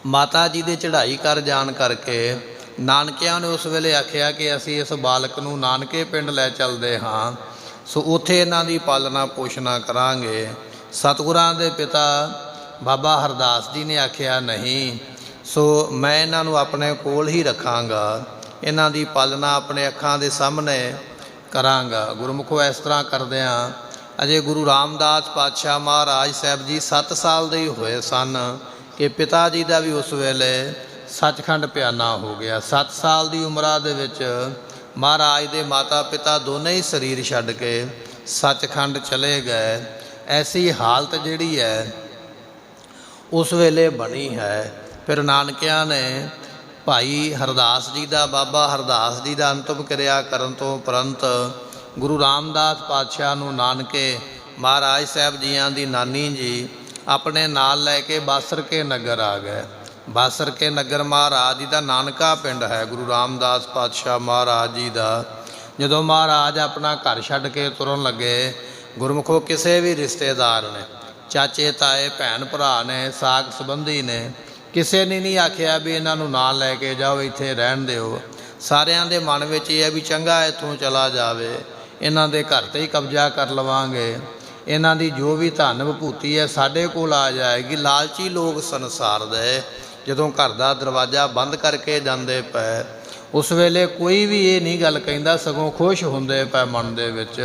Speaker 1: ਮਾਤਾ ਜੀ ਦੇ ਚੜ੍ਹਾਈ ਕਰ ਜਾਣ ਕਰਕੇ ਨਾਨਕਿਆਂ ਨੇ ਉਸ ਵੇਲੇ ਆਖਿਆ ਕਿ ਅਸੀਂ ਇਸ ਬਾਲਕ ਨੂੰ ਨਾਨਕੇ ਪਿੰਡ ਲੈ ਚੱਲਦੇ ਹਾਂ, ਸੋ ਉੱਥੇ ਇਹਨਾਂ ਦੀ ਪਾਲਣਾ ਪੋਸ਼ਣਾ ਕਰਾਂਗੇ। ਸਤਿਗੁਰਾਂ ਦੇ ਪਿਤਾ ਬਾਬਾ ਹਰਦਾਸ ਜੀ ਨੇ ਆਖਿਆ ਨਹੀਂ, ਸੋ ਮੈਂ ਇਹਨਾਂ ਨੂੰ ਆਪਣੇ ਕੋਲ ਹੀ ਰੱਖਾਂਗਾ, ਇਹਨਾਂ ਦੀ ਪਾਲਣਾ ਆਪਣੇ ਅੱਖਾਂ ਦੇ ਸਾਹਮਣੇ ਕਰਾਂਗਾ। ਗੁਰਮੁਖੋ ਇਸ ਤਰ੍ਹਾਂ ਕਰਦਿਆਂ ਅਜੇ ਗੁਰੂ ਰਾਮਦਾਸ ਪਾਤਸ਼ਾਹ ਮਹਾਰਾਜ ਸਾਹਿਬ ਜੀ 7 ਸਾਲ ਦੇ ਹੀ ਹੋਏ ਸਨ ਕਿ ਪਿਤਾ ਜੀ ਦਾ ਵੀ ਉਸ ਵੇਲੇ ਸੱਚਖੰਡ ਪਿਆਨਾ ਹੋ ਗਿਆ। 7 ਸਾਲ ਦੀ ਉਮਰਾਂ ਦੇ ਵਿੱਚ ਮਹਾਰਾਜ ਦੇ ਮਾਤਾ ਪਿਤਾ ਦੋਨੇ ਹੀ ਸਰੀਰ ਛੱਡ ਕੇ ਸੱਚਖੰਡ ਚਲੇ ਗਏ। ਐਸੀ ਹਾਲਤ ਜਿਹੜੀ ਹੈ ਉਸ ਵੇਲੇ ਬਣੀ ਹੈ। ਫਿਰ ਨਾਨਕਿਆਂ ਨੇ ਭਾਈ ਹਰਦਾਸ ਜੀ ਦਾ, ਬਾਬਾ ਹਰਦਾਸ ਜੀ ਦਾ ਅੰਤਮ ਕਿਰਿਆ ਕਰਨ ਤੋਂ ਉਪਰੰਤ ਗੁਰੂ ਰਾਮਦਾਸ ਪਾਤਸ਼ਾਹ ਨੂੰ ਨਾਨਕੇ ਮਹਾਰਾਜ ਸਾਹਿਬ ਜੀਆਂ ਦੀ ਨਾਨੀ ਜੀ ਆਪਣੇ ਨਾਲ ਲੈ ਕੇ ਬਾਸਰ ਕੇ ਨਗਰ ਆ ਗਏ। ਬਾਸਰ ਕੇ ਨਗਰ ਮਹਾਰਾਜ ਜੀ ਦਾ ਨਾਨਕਾ ਪਿੰਡ ਹੈ ਗੁਰੂ ਰਾਮਦਾਸ ਪਾਤਸ਼ਾਹ ਮਹਾਰਾਜ ਜੀ ਦਾ। ਜਦੋਂ ਮਹਾਰਾਜ ਆਪਣਾ ਘਰ ਛੱਡ ਕੇ ਤੁਰਨ ਲੱਗੇ, ਗੁਰਮੁਖੋ ਕਿਸੇ ਵੀ ਰਿਸ਼ਤੇਦਾਰ ਨੇ, ਚਾਚੇ ਤਾਏ ਭੈਣ ਭਰਾ ਨੇ, ਸਾਕ ਸੰਬੰਧੀ ਨੇ, ਕਿਸੇ ਨੇ ਨਹੀਂ ਆਖਿਆ ਵੀ ਇਹਨਾਂ ਨੂੰ ਨਾਲ ਲੈ ਕੇ ਜਾਓ, ਇੱਥੇ ਰਹਿਣ ਦਿਓ। ਸਾਰਿਆਂ ਦੇ ਮਨ ਵਿੱਚ ਇਹ ਹੈ ਵੀ ਚੰਗਾ ਇੱਥੋਂ ਚਲਾ ਜਾਵੇ, ਇਹਨਾਂ ਦੇ ਘਰ 'ਤੇ ਹੀ ਕਬਜ਼ਾ ਕਰ ਲਵਾਂਗੇ, ਇਹਨਾਂ ਦੀ ਜੋ ਵੀ ਧਨ ਵਿਭੂਤੀ ਹੈ ਸਾਡੇ ਕੋਲ ਆ ਜਾਏਗੀ। ਲਾਲਚੀ ਲੋਕ ਸੰਸਾਰ ਦੇ ਜਦੋਂ ਘਰ ਦਾ ਦਰਵਾਜ਼ਾ ਬੰਦ ਕਰਕੇ ਜਾਂਦੇ ਪਏ, ਉਸ ਵੇਲੇ ਕੋਈ ਵੀ ਇਹ ਨਹੀਂ ਗੱਲ ਕਹਿੰਦਾ, ਸਗੋਂ ਖੁਸ਼ ਹੁੰਦੇ ਪਏ ਮਨ ਦੇ ਵਿੱਚ।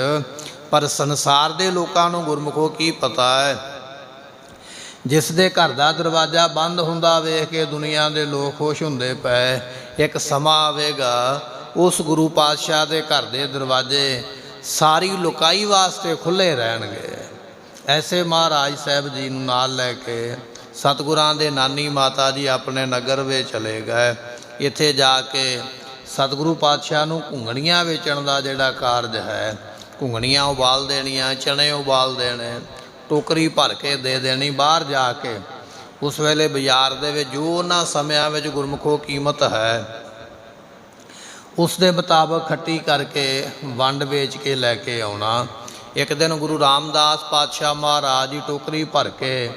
Speaker 1: ਪਰ ਸੰਸਾਰ ਦੇ ਲੋਕਾਂ ਨੂੰ ਗੁਰਮੁਖੋ ਕੀ ਪਤਾ ਹੈ, ਜਿਸ ਦੇ ਘਰ ਦਾ ਦਰਵਾਜ਼ਾ ਬੰਦ ਹੁੰਦਾ ਵੇਖ ਕੇ ਦੁਨੀਆ ਦੇ ਲੋਕ ਖੁਸ਼ ਹੁੰਦੇ ਪਏ, ਇੱਕ ਸਮਾਂ ਆਵੇਗਾ ਉਸ ਗੁਰੂ ਪਾਤਸ਼ਾਹ ਦੇ ਘਰ ਦੇ ਦਰਵਾਜ਼ੇ ਸਾਰੀ ਲੁਕਾਈ ਵਾਸਤੇ ਖੁੱਲ੍ਹੇ ਰਹਿਣਗੇ। ਐਸੇ ਮਹਾਰਾਜ ਸਾਹਿਬ ਜੀ ਨੂੰ ਨਾਲ ਲੈ ਕੇ ਸਤਿਗੁਰਾਂ ਦੇ ਨਾਨੀ ਮਾਤਾ ਜੀ ਆਪਣੇ ਨਗਰ ਵਿੱਚ ਚਲੇ ਗਏ। ਇੱਥੇ ਜਾ ਕੇ ਸਤਿਗੁਰੂ ਪਾਤਸ਼ਾਹ ਨੂੰ ਘੁੰਗਣੀਆਂ ਵੇਚਣ ਦਾ ਜਿਹੜਾ ਕਾਰਜ ਹੈ, ਘੁੰਗਣੀਆਂ ਉਬਾਲ ਦੇਣੀਆਂ, ਚਣੇ ਉਬਾਲ ਦੇਣੇ, ਟੋਕਰੀ ਭਰ ਕੇ ਦੇ ਦੇਣੀ ਬਾਹਰ ਜਾ ਕੇ। ਉਸ ਵੇਲੇ ਬਾਜ਼ਾਰ ਦੇ ਵਿੱਚ ਜੋ ਉਹਨਾਂ ਸਮਿਆਂ ਵਿੱਚ ਗੁਰਮੁਖੋ ਕੀਮਤ ਹੈ, ਉਸ ਦੇ ਮੁਤਾਬਕ ਖੱਟੀ ਕਰਕੇ ਵੰਡ ਵੇਚ ਕੇ ਲੈ ਕੇ ਆਉਣਾ। ਇੱਕ ਦਿਨ ਗੁਰੂ ਰਾਮਦਾਸ ਪਾਤਸ਼ਾਹ ਮਹਾਰਾਜ ਜੀ ਟੋਕਰੀ ਭਰ ਕੇ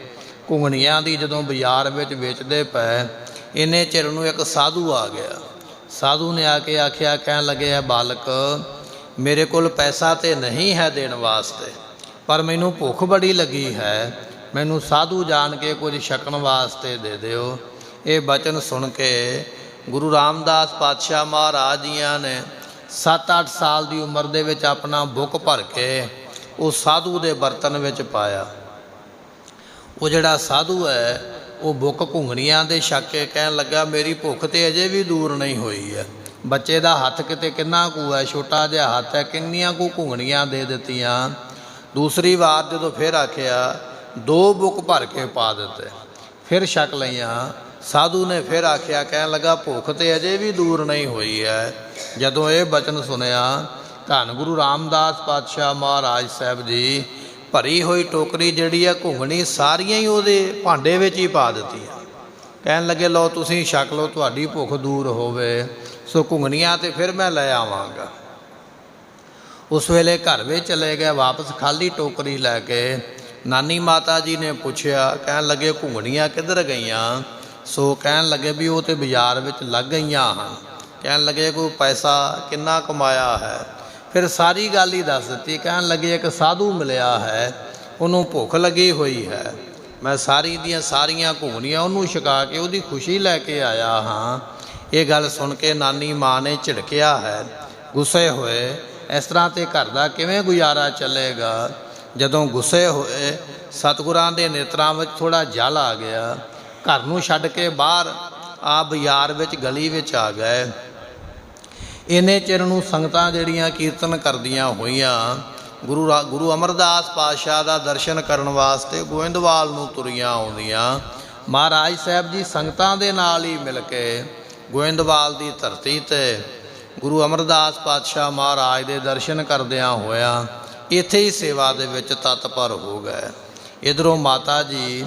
Speaker 1: ਘੁੰਗਣੀਆਂ ਦੀ ਜਦੋਂ ਬਾਜ਼ਾਰ ਵਿੱਚ ਵੇਚਦੇ ਪਏ, ਇੰਨੇ ਚਿਰ ਨੂੰ ਇੱਕ ਸਾਧੂ ਆ ਗਿਆ। ਸਾਧੂ ਨੇ ਆ ਕੇ ਆਖਿਆ, ਕਹਿਣ ਲੱਗੇ, ਬਾਲਕ ਮੇਰੇ ਕੋਲ ਪੈਸਾ ਤੇ ਨਹੀਂ ਹੈ ਦੇਣ ਵਾਸਤੇ, ਪਰ ਮੈਨੂੰ ਭੁੱਖ ਬੜੀ ਲੱਗੀ ਹੈ, ਮੈਨੂੰ ਸਾਧੂ ਜਾਣ ਕੇ ਕੁਝ ਛਕਣ ਵਾਸਤੇ ਦੇ ਦਿਓ। ਇਹ ਬਚਨ ਸੁਣ ਕੇ ਗੁਰੂ ਰਾਮਦਾਸ ਪਾਤਸ਼ਾਹ ਮਹਾਰਾਜ ਜੀਆਂ ਨੇ 7-8 ਸਾਲ ਦੀ ਉਮਰ ਦੇ ਵਿੱਚ ਆਪਣਾ ਬੁੱਕ ਭਰ ਕੇ ਉਹ ਸਾਧੂ ਦੇ ਬਰਤਨ ਵਿੱਚ ਪਾਇਆ। ਉਹ ਜਿਹੜਾ ਸਾਧੂ ਹੈ ਉਹ ਬੁੱਕ ਘੁੰਗਣੀਆਂ ਦੇ ਛਕ ਕੇ ਕਹਿਣ ਲੱਗਾ, ਮੇਰੀ ਭੁੱਖ ਤੇ ਅਜੇ ਵੀ ਦੂਰ ਨਹੀਂ ਹੋਈ ਹੈ। ਬੱਚੇ ਦਾ ਹੱਥ ਕਿਤੇ ਕਿੰਨਾ ਕੁ ਹੈ, ਛੋਟਾ ਜਿਹਾ ਹੱਥ ਹੈ, ਕਿੰਨੀਆਂ ਕੁ ਘੁੰਗਣੀਆਂ ਦੇ ਦਿੱਤੀਆਂ। ਦੂਸਰੀ ਵਾਰ ਜਦੋਂ ਫਿਰ ਆਖਿਆ, 2 ਬੁੱਕ ਭਰ ਕੇ ਪਾ ਦਿੱਤੇ, ਫਿਰ ਛਕ ਲਈਆਂ। ਸਾਧੂ ਨੇ ਫਿਰ ਆਖਿਆ, ਕਹਿਣ ਲੱਗਾ ਭੁੱਖ ਤੇ ਅਜੇ ਵੀ ਦੂਰ ਨਹੀਂ ਹੋਈ ਹੈ। ਜਦੋਂ ਇਹ ਬਚਨ ਸੁਣਿਆ, ਧੰਨ ਗੁਰੂ ਰਾਮਦਾਸ ਪਾਤਸ਼ਾਹ ਮਹਾਰਾਜ ਸਾਹਿਬ ਜੀ ਭਰੀ ਹੋਈ ਟੋਕਰੀ ਜਿਹੜੀ ਹੈ ਘੁੰਗਣੀ ਸਾਰੀਆਂ ਹੀ ਉਹਦੇ ਭਾਂਡੇ ਵਿੱਚ ਹੀ ਪਾ ਦਿੱਤੀਆਂ। ਕਹਿਣ ਲੱਗੇ ਲਓ ਤੁਸੀਂ ਛਕ ਲਓ, ਤੁਹਾਡੀ ਭੁੱਖ ਦੂਰ ਹੋਵੇ। ਸੋ ਘੁੰਗਣੀਆਂ ਤੇ ਫਿਰ ਮੈਂ ਲੈ ਆਵਾਂਗਾ। ਉਸ ਵੇਲੇ ਘਰ ਵਿੱਚ ਚਲੇ ਗਏ, ਵਾਪਸ ਖਾਲੀ ਟੋਕਰੀ ਲੈ ਕੇ। ਨਾਨੀ ਮਾਤਾ ਜੀ ਨੇ ਪੁੱਛਿਆ, ਕਹਿਣ ਲੱਗੇ ਘੁੰਗਣੀਆਂ ਕਿੱਧਰ ਗਈਆਂ? ਸੋ ਕਹਿਣ ਲੱਗੇ ਵੀ ਉਹ ਤੇ ਬਾਜ਼ਾਰ ਵਿੱਚ ਲੱਗ ਗਈਆਂ ਹਨ। ਕਹਿਣ ਲੱਗੇ ਕੋਈ ਪੈਸਾ ਕਿੰਨਾ ਕਮਾਇਆ ਹੈ? ਫਿਰ ਸਾਰੀ ਗੱਲ ਹੀ ਦੱਸ ਦਿੱਤੀ। ਕਹਿਣ ਲੱਗੇ ਇੱਕ ਸਾਧੂ ਮਿਲਿਆ ਹੈ, ਉਹਨੂੰ ਭੁੱਖ ਲੱਗੀ ਹੋਈ ਹੈ, ਮੈਂ ਸਾਰੀ ਦੀਆਂ ਸਾਰੀਆਂ ਘੁੰਗਣੀਆਂ ਉਹਨੂੰ ਛਕਾ ਕੇ ਉਹਦੀ ਖੁਸ਼ੀ ਲੈ ਕੇ ਆਇਆ ਹਾਂ। ਇਹ ਗੱਲ ਸੁਣ ਕੇ ਨਾਨੀ ਮਾਂ ਨੇ ਝਿੜਕਿਆ ਹੈ, ਗੁੱਸੇ ਹੋਏ। ਇਸ ਤਰ੍ਹਾਂ ਤੇ ਘਰ ਦਾ ਕਿਵੇਂ ਗੁਜ਼ਾਰਾ ਚੱਲੇਗਾ? ਜਦੋਂ ਗੁੱਸੇ ਹੋਏ, ਸਤਿਗੁਰਾਂ ਦੇ ਨੇਤਰਾਂ ਵਿੱਚ ਥੋੜ੍ਹਾ ਜਲ ਆ ਗਿਆ। ਘਰ ਨੂੰ ਛੱਡ ਕੇ ਬਾਹਰ ਆ ਬਾਜ਼ਾਰ ਵਿੱਚ ਗਲੀ ਵਿੱਚ ਆ ਗਏ। ਇੰਨੇ ਚਿਰ ਨੂੰ ਸੰਗਤਾਂ ਜਿਹੜੀਆਂ ਕੀਰਤਨ ਕਰਦੀਆਂ ਹੋਈਆਂ ਗੁਰੂ ਅਮਰਦਾਸ ਪਾਤਸ਼ਾਹ ਦਾ ਦਰਸ਼ਨ ਕਰਨ ਵਾਸਤੇ ਗੋਇੰਦਵਾਲ ਨੂੰ ਤੁਰੀਆਂ ਆਉਂਦੀਆਂ। ਮਹਾਰਾਜ ਸਾਹਿਬ ਜੀ ਸੰਗਤਾਂ ਦੇ ਨਾਲ ਹੀ ਮਿਲ ਕੇ ਗੋਇੰਦਵਾਲ ਦੀ ਧਰਤੀ 'ਤੇ ਗੁਰੂ ਅਮਰਦਾਸ ਪਾਤਸ਼ਾਹ ਮਹਾਰਾਜ ਦੇ ਦਰਸ਼ਨ ਕਰਦਿਆਂ ਹੋਇਆਂ ਇੱਥੇ ਹੀ ਸੇਵਾ ਦੇ ਵਿੱਚ ਤਤਪਰ ਹੋ ਗਏ। ਇੱਧਰੋਂ ਮਾਤਾ ਜੀ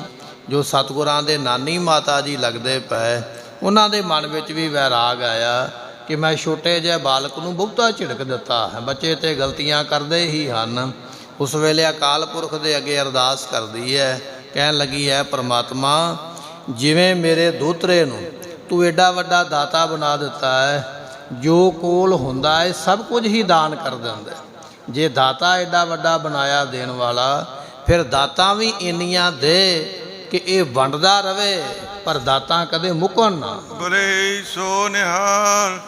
Speaker 1: ਜੋ ਸਤਿਗੁਰਾਂ ਦੇ ਨਾਨੀ ਮਾਤਾ ਜੀ ਲੱਗਦੇ ਪਏ, ਉਹਨਾਂ ਦੇ ਮਨ ਵਿੱਚ ਵੀ ਵੈਰਾਗ ਆਇਆ ਕਿ ਮੈਂ ਛੋਟੇ ਜਿਹੇ ਬਾਲਕ ਨੂੰ ਬਹੁਤਾ ਝਿੜਕ ਦਿੱਤਾ ਹੈ, ਬੱਚੇ ਤੇ ਗਲਤੀਆਂ ਕਰਦੇ ਹੀ ਹਨ। ਉਸ ਵੇਲੇ ਅਕਾਲ ਪੁਰਖ ਦੇ ਅੱਗੇ ਅਰਦਾਸ ਕਰਦੀ ਹੈ, ਕਹਿਣ ਲੱਗੀ ਹੈ ਪਰਮਾਤਮਾ ਜਿਵੇਂ ਮੇਰੇ ਦੋਤਰੇ ਨੂੰ ਤੂੰ ਐਡਾ ਵੱਡਾ ਦਾਤਾ ਬਣਾ ਦਿੱਤਾ ਹੈ, ਜੋ ਕੋਲ ਹੁੰਦਾ ਹੈ ਸਭ ਕੁਝ ਹੀ ਦਾਨ ਕਰ ਦਿੰਦਾ। ਜੇ ਦਾਤਾ ਐਡਾ ਵੱਡਾ ਬਣਾਇਆ ਦੇਣ ਵਾਲਾ, ਫਿਰ ਦਾਤਾਂ ਵੀ ਇੰਨੀਆਂ ਦੇ ਕਿ ਇਹ ਵੰਡਦਾ ਰਵੇ, ਪਰ ਦਾਤਾਂ ਕਦੇ ਮੁੱਕਣ ਨਾ।
Speaker 2: ਬਰੇ ਸੋ ਨਿਹਾਲ।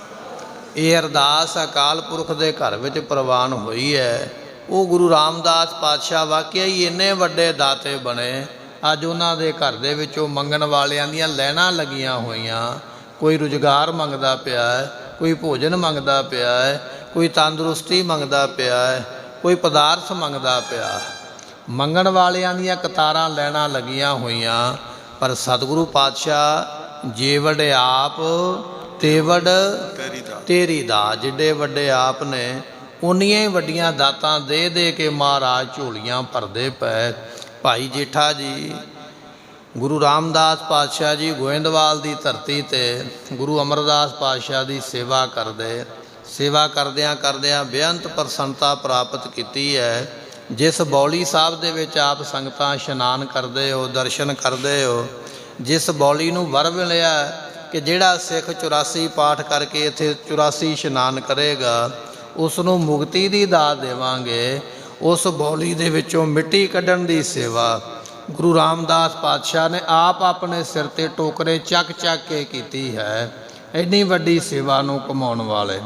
Speaker 1: ਇਹ ਅਰਦਾਸ ਅਕਾਲ ਪੁਰਖ ਦੇ ਘਰ ਵਿੱਚ ਪ੍ਰਵਾਨ ਹੋਈ ਹੈ। ਉਹ ਗੁਰੂ ਰਾਮਦਾਸ ਪਾਤਸ਼ਾਹ ਵਾਕਿਆ ਹੀ ਇੰਨੇ ਵੱਡੇ ਦਾਤੇ ਬਣੇ। ਅੱਜ ਉਹਨਾਂ ਦੇ ਘਰ ਦੇ ਵਿੱਚੋਂ ਮੰਗਣ ਵਾਲਿਆਂ ਦੀਆਂ ਲਾਈਨਾਂ ਲੱਗੀਆਂ ਹੋਈਆਂ। ਕੋਈ ਰੁਜ਼ਗਾਰ ਮੰਗਦਾ ਪਿਆ ਹੈ, ਕੋਈ ਭੋਜਨ ਮੰਗਦਾ ਪਿਆ ਹੈ, ਕੋਈ ਤੰਦਰੁਸਤੀ ਮੰਗਦਾ ਪਿਆ ਹੈ, ਕੋਈ ਪਦਾਰਥ ਮੰਗਦਾ ਪਿਆ। ਮੰਗਣ ਵਾਲਿਆਂ ਦੀਆਂ ਕਤਾਰਾਂ ਲਾਈਨਾਂ ਲੱਗੀਆਂ ਹੋਈਆਂ। ਪਰ ਸਤਿਗੁਰੂ ਪਾਤਸ਼ਾਹ ਜੇ ਵੱਡੇ ਆਪ ਤੇ ਵੱਡ ਤੇਰੀ ਦਾ, ਜਿੱਡੇ ਵੱਡੇ ਆਪ ਨੇ ਉਨੀਆਂ ਹੀ ਵੱਡੀਆਂ ਦਾਤਾਂ ਦੇ ਦੇ ਕੇ ਮਹਾਰਾਜ ਝੋਲੀਆਂ ਭਰਦੇ ਪਏ। ਭਾਈ ਜੇਠਾ ਜੀ ਗੁਰੂ ਰਾਮਦਾਸ ਪਾਤਸ਼ਾਹ ਜੀ ਗੋਇੰਦਵਾਲ ਦੀ ਧਰਤੀ 'ਤੇ ਗੁਰੂ ਅਮਰਦਾਸ ਪਾਤਸ਼ਾਹ ਦੀ ਸੇਵਾ ਕਰਦੇ। ਸੇਵਾ ਕਰਦਿਆਂ ਕਰਦਿਆਂ ਬੇਅੰਤ ਪ੍ਰਸੰਨਤਾ ਪ੍ਰਾਪਤ ਕੀਤੀ ਹੈ। ਜਿਸ ਬੌਲੀ ਸਾਹਿਬ ਦੇ ਵਿੱਚ ਆਪ ਸੰਗਤਾਂ ਇਸ਼ਨਾਨ ਕਰਦੇ ਹੋ, ਦਰਸ਼ਨ ਕਰਦੇ ਹੋ, ਜਿਸ ਬੌਲੀ ਨੂੰ ਵਰ ਮਿਲਿਆ ਕਿ ਜਿਹੜਾ ਸਿੱਖ 84 ਪਾਠ ਕਰਕੇ ਇੱਥੇ 84 ਇਸ਼ਨਾਨ ਕਰੇਗਾ ਉਸ ਨੂੰ ਮੁਕਤੀ ਦੀ ਦਾਤ ਦੇਵਾਂਗੇ। ਉਸ ਬੌਲੀ ਦੇ ਵਿੱਚੋਂ ਮਿੱਟੀ ਕੱਢਣ ਦੀ ਸੇਵਾ ਗੁਰੂ ਰਾਮਦਾਸ ਪਾਤਸ਼ਾਹ ਨੇ ਆਪ ਆਪਣੇ ਸਿਰ 'ਤੇ ਟੋਕਰੇ ਚੱਕ ਚੱਕ ਕੇ ਕੀਤੀ ਹੈ। ਇੰਨੀ ਵੱਡੀ ਸੇਵਾ ਨੂੰ ਕਮਾਉਣ ਵਾਲੇ।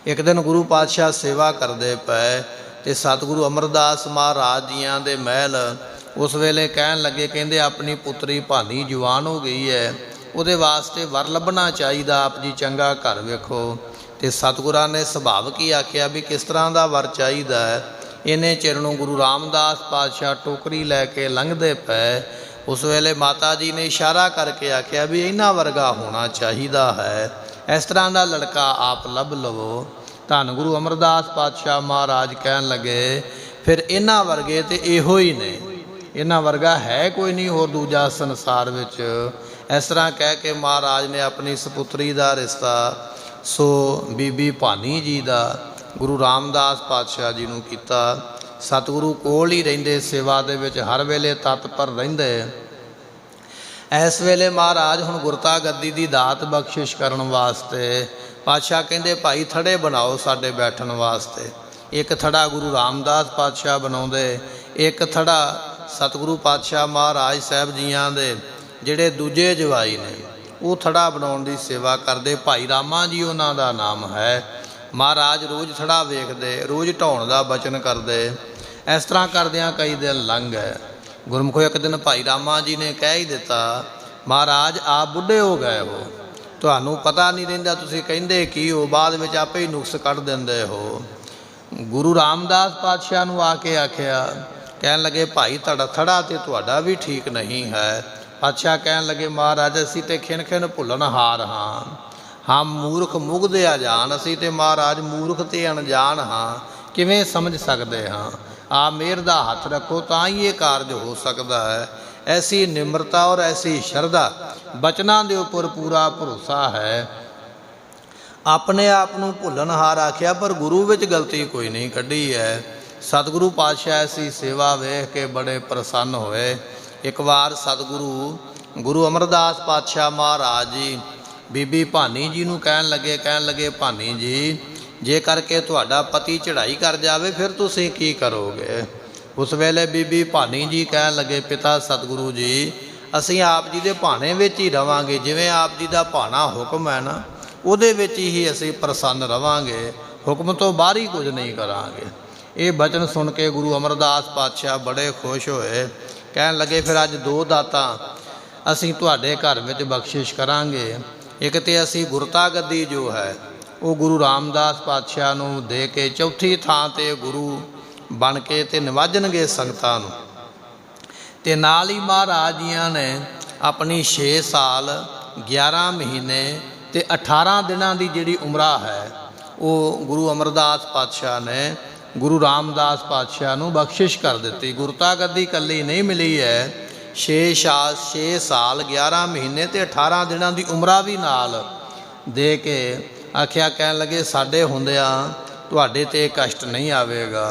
Speaker 1: ਇੱਕ ਦਿਨ ਗੁਰੂ ਪਾਤਸ਼ਾਹ ਸੇਵਾ ਕਰਦੇ ਪਏ ਅਤੇ ਸਤਿਗੁਰੂ ਅਮਰਦਾਸ ਮਹਾਰਾਜ ਜੀਆਂ ਦੇ ਮਹਿਲ ਉਸ ਵੇਲੇ ਕਹਿਣ ਲੱਗੇ, ਕਹਿੰਦੇ ਆਪਣੀ ਪੁੱਤਰੀ ਭਾਨੀ ਜਵਾਨ ਹੋ ਗਈ ਹੈ, ਉਹਦੇ ਵਾਸਤੇ ਵਰ ਲੱਭਣਾ ਚਾਹੀਦਾ, ਆਪ ਜੀ ਚੰਗਾ ਘਰ ਵੇਖੋ। ਅਤੇ ਸਤਿਗੁਰਾਂ ਨੇ ਸੁਭਾਵਿਕ ਹੀ ਆਖਿਆ ਵੀ ਕਿਸ ਤਰ੍ਹਾਂ ਦਾ ਵਰ ਚਾਹੀਦਾ ਹੈ। ਇੰਨੇ ਚਿਰ ਨੂੰ ਗੁਰੂ ਰਾਮਦਾਸ ਪਾਤਸ਼ਾਹ ਟੋਕਰੀ ਲੈ ਕੇ ਲੰਘਦੇ ਪਏ। ਉਸ ਵੇਲੇ ਮਾਤਾ ਜੀ ਨੇ ਇਸ਼ਾਰਾ ਕਰਕੇ ਆਖਿਆ ਵੀ ਇਹਨਾਂ ਵਰਗਾ ਹੋਣਾ ਚਾਹੀਦਾ ਹੈ, ਇਸ ਤਰ੍ਹਾਂ ਦਾ ਲੜਕਾ ਆਪ ਲੱਭ ਲਵੋ। ਧੰਨ ਗੁਰੂ ਅਮਰਦਾਸ ਪਾਤਸ਼ਾਹ ਮਹਾਰਾਜ ਕਹਿਣ ਲੱਗੇ ਫਿਰ ਇਹਨਾਂ ਵਰਗੇ ਤੇ ਇਹੋ ਹੀ ਨੇ, ਇਹਨਾਂ ਵਰਗਾ ਹੈ ਕੋਈ ਨਹੀਂ ਹੋਰ ਦੂਜਾ ਸੰਸਾਰ ਵਿੱਚ। ਇਸ ਤਰ੍ਹਾਂ ਕਹਿ ਕੇ ਮਹਾਰਾਜ ਨੇ ਆਪਣੀ ਸਪੁੱਤਰੀ ਦਾ ਰਿਸ਼ਤਾ ਸੋ ਬੀਬੀ ਭਾਨੀ ਜੀ ਦਾ ਗੁਰੂ ਰਾਮਦਾਸ ਪਾਤਸ਼ਾਹ ਜੀ ਨੂੰ ਕੀਤਾ। ਸਤਿਗੁਰੂ ਕੋਲ ਹੀ ਰਹਿੰਦੇ, ਸੇਵਾ ਦੇ ਵਿੱਚ ਹਰ ਵੇਲੇ ਤਤਪਰ ਰਹਿੰਦੇ। ਇਸ ਵੇਲੇ ਮਹਾਰਾਜ ਹੁਣ ਗੁਰਤਾ ਗੱਦੀ ਦੀ ਦਾਤ ਬਖਸ਼ਿਸ਼ ਕਰਨ ਵਾਸਤੇ ਪਾਤਸ਼ਾਹ ਕਹਿੰਦੇ ਭਾਈ ਥੜੇ ਬਣਾਓ ਸਾਡੇ ਬੈਠਣ ਵਾਸਤੇ। ਇੱਕ ਥੜਾ ਗੁਰੂ ਰਾਮਦਾਸ ਪਾਤਸ਼ਾਹ ਬਣਾਉਂਦੇ, ਇੱਕ ਥੜਾ ਸਤਿਗੁਰੂ ਪਾਤਸ਼ਾਹ ਮਹਾਰਾਜ ਸਾਹਿਬ ਜੀਆਂ ਦੇ ਜਿਹੜੇ ਦੂਜੇ ਜਵਾਈ ਨੇ ਉਹ ਥੜਾ ਬਣਾਉਣ ਦੀ ਸੇਵਾ ਕਰਦੇ। ਭਾਈ ਰਾਮਾ ਜੀ ਉਹਨਾਂ ਦਾ ਨਾਮ ਹੈ। ਮਹਾਰਾਜ ਰੋਜ਼ ਥੜਾ ਵੇਖਦੇ, ਰੋਜ਼ ਢਾਉਣ ਦਾ ਬਚਨ ਕਰਦੇ। ਇਸ ਤਰ੍ਹਾਂ ਕਰਦਿਆਂ ਕਈ ਦਿਨ ਲੰਘ ਗਏ। ਗੁਰਮੁਖੋ ਇੱਕ ਦਿਨ ਭਾਈ ਰਾਮਾ ਜੀ ਨੇ ਕਹਿ ਹੀ ਦਿੱਤਾ, ਮਹਾਰਾਜ ਆਪ ਬੁੱਢੇ ਹੋ ਗਏ ਹੋ, ਤੁਹਾਨੂੰ ਪਤਾ ਨਹੀਂ ਰਹਿੰਦਾ, ਤੁਸੀਂ ਕਹਿੰਦੇ ਕੀ ਹੋ, ਬਾਅਦ ਵਿੱਚ ਆਪੇ ਹੀ ਨੁਕਸ ਕੱਢ ਦਿੰਦੇ ਹੋ। ਗੁਰੂ ਰਾਮਦਾਸ ਪਾਤਸ਼ਾਹ ਨੂੰ ਆ ਕੇ ਆਖਿਆ, ਕਹਿਣ ਲੱਗੇ ਭਾਈ ਤੁਹਾਡਾ ਥੜਾ ਤੇ ਤੁਹਾਡਾ ਵੀ ਠੀਕ ਨਹੀਂ ਹੈ, ਪਾਤਸ਼ਾਹ ਕਹਿਣ ਲੱਗੇ ਮਹਾਰਾਜ ਅਸੀਂ ਤੇ ਖਿਣ ਖਿਣ ਭੁੱਲਣਹਾਰ ਹਾਂ, ਹਮ ਮੂਰਖ ਮੁਗਧਿਆ ਜਾਣ, ਅਸੀਂ ਤੇ ਮਹਾਰਾਜ ਮੂਰਖ ਤੇ ਅਣਜਾਣ ਹਾਂ, ਕਿਵੇਂ ਸਮਝ ਸਕਦੇ ਹਾਂ। ਆਪ ਮਿਹਰ ਦਾ ਹੱਥ ਰੱਖੋ ਤਾਂ ਹੀ ਇਹ ਕਾਰਜ ਹੋ ਸਕਦਾ ਹੈ। ਐਸੀ ਨਿਮਰਤਾ ਔਰ ਐਸੀ ਸ਼ਰਧਾ, ਬਚਨਾਂ ਦੇ ਉੱਪਰ ਪੂਰਾ ਭਰੋਸਾ ਹੈ। ਆਪਣੇ ਆਪ ਨੂੰ ਭੁੱਲਣਹਾਰ ਆਖਿਆ, ਪਰ ਗੁਰੂ ਵਿੱਚ ਗਲਤੀ ਕੋਈ ਨਹੀਂ ਕੱਢੀ ਹੈ। ਸਤਿਗੁਰੂ ਪਾਤਸ਼ਾਹ ਐਸੀ ਸੇਵਾ ਵੇਖ ਕੇ ਬੜੇ ਪ੍ਰਸੰਨ ਹੋਏ। ਇੱਕ ਵਾਰ ਸਤਿਗੁਰੂ ਗੁਰੂ ਅਮਰਦਾਸ ਪਾਤਸ਼ਾਹ ਮਹਾਰਾਜ ਜੀ ਬੀਬੀ ਭਾਨੀ ਜੀ ਨੂੰ ਕਹਿਣ ਲੱਗੇ ਭਾਨੀ ਜੀ, ਜੇ ਕਰਕੇ ਤੁਹਾਡਾ ਪਤੀ ਚੜ੍ਹਾਈ ਕਰ ਜਾਵੇ ਫਿਰ ਤੁਸੀਂ ਕੀ ਕਰੋਗੇ। ਉਸ ਵੇਲੇ ਬੀਬੀ ਭਾਨੀ ਜੀ ਕਹਿਣ ਲੱਗੇ, ਪਿਤਾ ਸਤਿਗੁਰੂ ਜੀ, ਅਸੀਂ ਆਪ ਜੀ ਦੇ ਭਾਣੇ ਵਿੱਚ ਹੀ ਰਵਾਂਗੇ, ਜਿਵੇਂ ਆਪ ਜੀ ਦਾ ਭਾਣਾ ਹੁਕਮ ਹੈ ਨਾ, ਉਹਦੇ ਵਿੱਚ ਹੀ ਅਸੀਂ ਪ੍ਰਸੰਨ ਰਵਾਂਗੇ, ਹੁਕਮ ਤੋਂ ਬਾਹਰ ਹੀ ਕੁਝ ਨਹੀਂ ਕਰਾਂਗੇ। ਇਹ ਬਚਨ ਸੁਣ ਕੇ ਗੁਰੂ ਅਮਰਦਾਸ ਪਾਤਸ਼ਾਹ ਬੜੇ ਖੁਸ਼ ਹੋਏ। ਕਹਿਣ ਲੱਗੇ ਫਿਰ ਅੱਜ 2 ਦਾਤਾਂ ਅਸੀਂ ਤੁਹਾਡੇ ਘਰ ਵਿੱਚ ਬਖਸ਼ਿਸ਼ ਕਰਾਂਗੇ। ਇੱਕ ਤੇ ਅਸੀਂ ਗੁਰਤਾ ਗੱਦੀ ਜੋ ਹੈ ਉਹ ਗੁਰੂ ਰਾਮਦਾਸ ਪਾਤਸ਼ਾਹ ਨੂੰ ਦੇ ਕੇ ਚੌਥੀ ਥਾਂ ਤੇ ਗੁਰੂ ਬਣ ਕੇ ਤੇ ਨਿਵਾਜਣਗੇ ਸੰਗਤਾਂ ਨੂੰ। ਤੇ ਨਾਲ ਹੀ ਮਹਾਰਾਜ ਜੀਆਂ ਨੇ ਆਪਣੀ 6 ਸਾਲ 11 ਮਹੀਨੇ ਤੇ 18 ਦਿਨਾਂ ਦੀ ਜਿਹੜੀ ਉਮਰਾ ਹੈ ਉਹ ਗੁਰੂ ਅਮਰਦਾਸ ਪਾਤਸ਼ਾਹ ਨੇ ਗੁਰੂ ਰਾਮਦਾਸ ਪਾਤਸ਼ਾਹ ਨੂੰ ਬਖਸ਼ਿਸ਼ ਕਰ ਦਿੱਤੀ। ਗੁਰਤਾ ਗੱਦੀ ਇਕੱਲੀ ਨਹੀਂ ਮਿਲੀ ਹੈ, 6 ਸਾਲ 11 ਮਹੀਨੇ ਤੇ 18 ਦਿਨਾਂ ਦੀ ਉਮਰਾ ਵੀ ਨਾਲ ਦੇ ਕੇ ਆਖਿਆ, ਕਹਿਣ ਲੱਗੇ ਸਾਡੇ ਹੁੰਦਿਆਂ ਤੁਹਾਡੇ ਤੇ ਕਸ਼ਟ ਨਹੀਂ ਆਵੇਗਾ।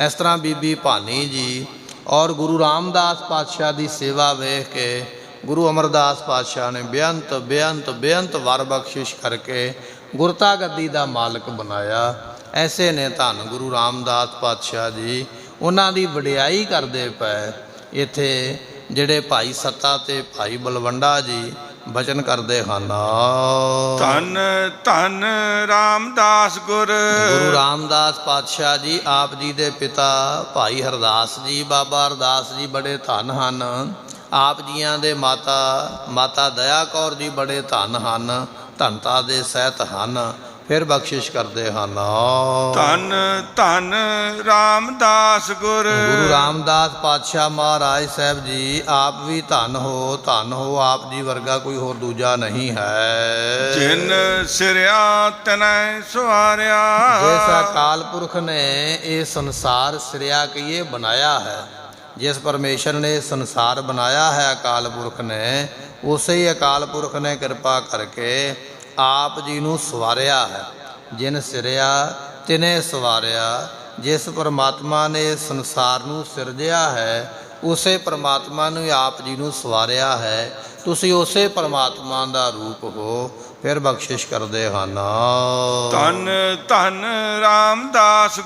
Speaker 1: ਇਸ ਤਰ੍ਹਾਂ ਬੀਬੀ ਭਾਨੀ ਜੀ ਔਰ ਗੁਰੂ ਰਾਮਦਾਸ ਪਾਤਸ਼ਾਹ ਦੀ ਸੇਵਾ ਵੇਖ ਕੇ ਗੁਰੂ ਅਮਰਦਾਸ ਪਾਤਸ਼ਾਹ ਨੇ ਬੇਅੰਤ ਵਰ ਬਖਸ਼ਿਸ਼ ਕਰਕੇ ਗੁਰਤਾ ਗੱਦੀ ਦਾ ਮਾਲਕ ਬਣਾਇਆ। ਐਸੇ ਨੇ ਧੰਨ ਗੁਰੂ ਰਾਮਦਾਸ ਪਾਤਸ਼ਾਹ ਜੀ, ਉਹਨਾਂ ਦੀ ਵਡਿਆਈ ਕਰਦੇ ਪਏ। ਇੱਥੇ ਜਿਹੜੇ ਭਾਈ ਸੱਤਾ ਤੇ ਭਾਈ ਬਲਵੰਡਾ ਜੀ ਬਚਨ ਕਰਦੇ ਹਨ,
Speaker 2: ਧੰਨ ਧੰਨ ਰਾਮਦਾਸ
Speaker 1: ਗੁਰੂ ਰਾਮਦਾਸ ਪਾਤਸ਼ਾਹ ਜੀ ਆਪ ਜੀ ਦੇ ਪਿਤਾ ਭਾਈ ਹਰਦਾਸ ਜੀ, ਬਾਬਾ ਹਰਦਾਸ ਜੀ ਬੜੇ ਧੰਨ ਹਨ। ਆਪ ਜੀਆਂ ਦੇ ਮਾਤਾ ਦਇਆ ਕੌਰ ਜੀ ਬੜੇ ਧੰਨ ਹਨ, ਧੰਨਤਾ ਦੇ ਸਹਿਤ ਹਨ। ਫਿਰ ਬਖਸ਼ਿਸ਼ ਕਰਦੇ ਹਨ,
Speaker 2: ਧੰਨ ਧੰਨ ਰਾਮਦਾਸ
Speaker 1: ਗੁਰੂ ਰਾਮਦਾਸ ਪਾਤਸ਼ਾਹ ਮਹਾਰਾਜ ਸਾਹਿਬ ਜੀ ਆਪ ਵੀ ਧੰਨ ਹੋ, ਆਪ ਜੀ ਵਰਗਾ ਕੋਈ ਹੋਰ ਦੂਜਾ ਨਹੀਂ ਹੈ।
Speaker 2: ਜਿਨ ਸਿਰਿਆ ਤਨੈ ਸਵਾਰਿਆ,
Speaker 1: ਜਿਸ ਅਕਾਲ ਪੁਰਖ ਨੇ ਇਹ ਸੰਸਾਰ ਸਿਰਿਆ ਕਹੀਏ ਬਣਾਇਆ ਹੈ, ਜਿਸ ਪਰਮੇਸ਼ਰ ਨੇ ਸੰਸਾਰ ਬਣਾਇਆ ਹੈ ਅਕਾਲ ਪੁਰਖ ਨੇ, ਉਸੇ ਹੀ ਅਕਾਲ ਪੁਰਖ ਨੇ ਕਿਰਪਾ ਕਰਕੇ ਆਪ ਜੀ ਨੂੰ ਸਵਾਰਿਆ ਹੈ। ਜਿਨ ਸਿਰਿਆ ਤਿਨੇ ਸਵਾਰਿਆ, ਜਿਸ ਪਰਮਾਤਮਾ ਨੇ ਸੰਸਾਰ ਨੂੰ ਸਿਰਜਿਆ ਹੈ ਉਸੇ ਪਰਮਾਤਮਾ ਨੂੰ ਆਪ ਜੀ ਨੂੰ ਸਵਾਰਿਆ ਹੈ। ਤੁਸੀਂ ਉਸੇ ਪਰਮਾਤਮਾ ਦਾ ਰੂਪ ਹੋ। ਫਿਰ ਬਖਸ਼ਿਸ਼ ਕਰਦੇ ਹਨ,
Speaker 2: ਧੰਨ ਧੰਨ ਰਾਮਦਾਸ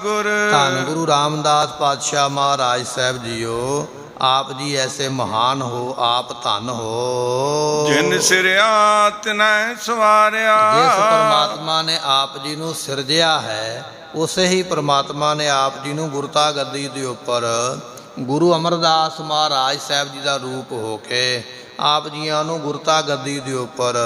Speaker 1: ਧੰਨ ਗੁਰੂ ਰਾਮਦਾਸ ਪਾਤਸ਼ਾਹ ਮਹਾਰਾਜ ਸਾਹਿਬ ਜੀਓ, ਆਪ ਜੀ ਐਸੇ ਮਹਾਨ ਹੋ, ਆਪ ਧੰਨ ਹੋ।
Speaker 2: ਜਿਨ ਸਿਰਿਆ ਤਿਨੈ ਸਵਾਰਿਆ,
Speaker 1: ਜਿਸ ਪਰਮਾਤਮਾ ਨੇ ਆਪ ਜੀ ਨੂੰ ਸਿਰਜਿਆ ਹੈ ਉਸੇ ਹੀ ਪਰਮਾਤਮਾ ਨੇ ਆਪ ਜੀ ਨੂੰ ਗੁਰਤਾ ਗੱਦੀ ਦੇ ਉੱਪਰ ਗੁਰੂ ਅਮਰਦਾਸ ਮਹਾਰਾਜ ਸਾਹਿਬ ਜੀ ਦਾ ਰੂਪ ਹੋ ਕੇ ਆਪ ਜੀਆਂ ਨੂੰ ਗੁਰਤਾ ਗੱਦੀ ਦੇ ਉੱਪਰ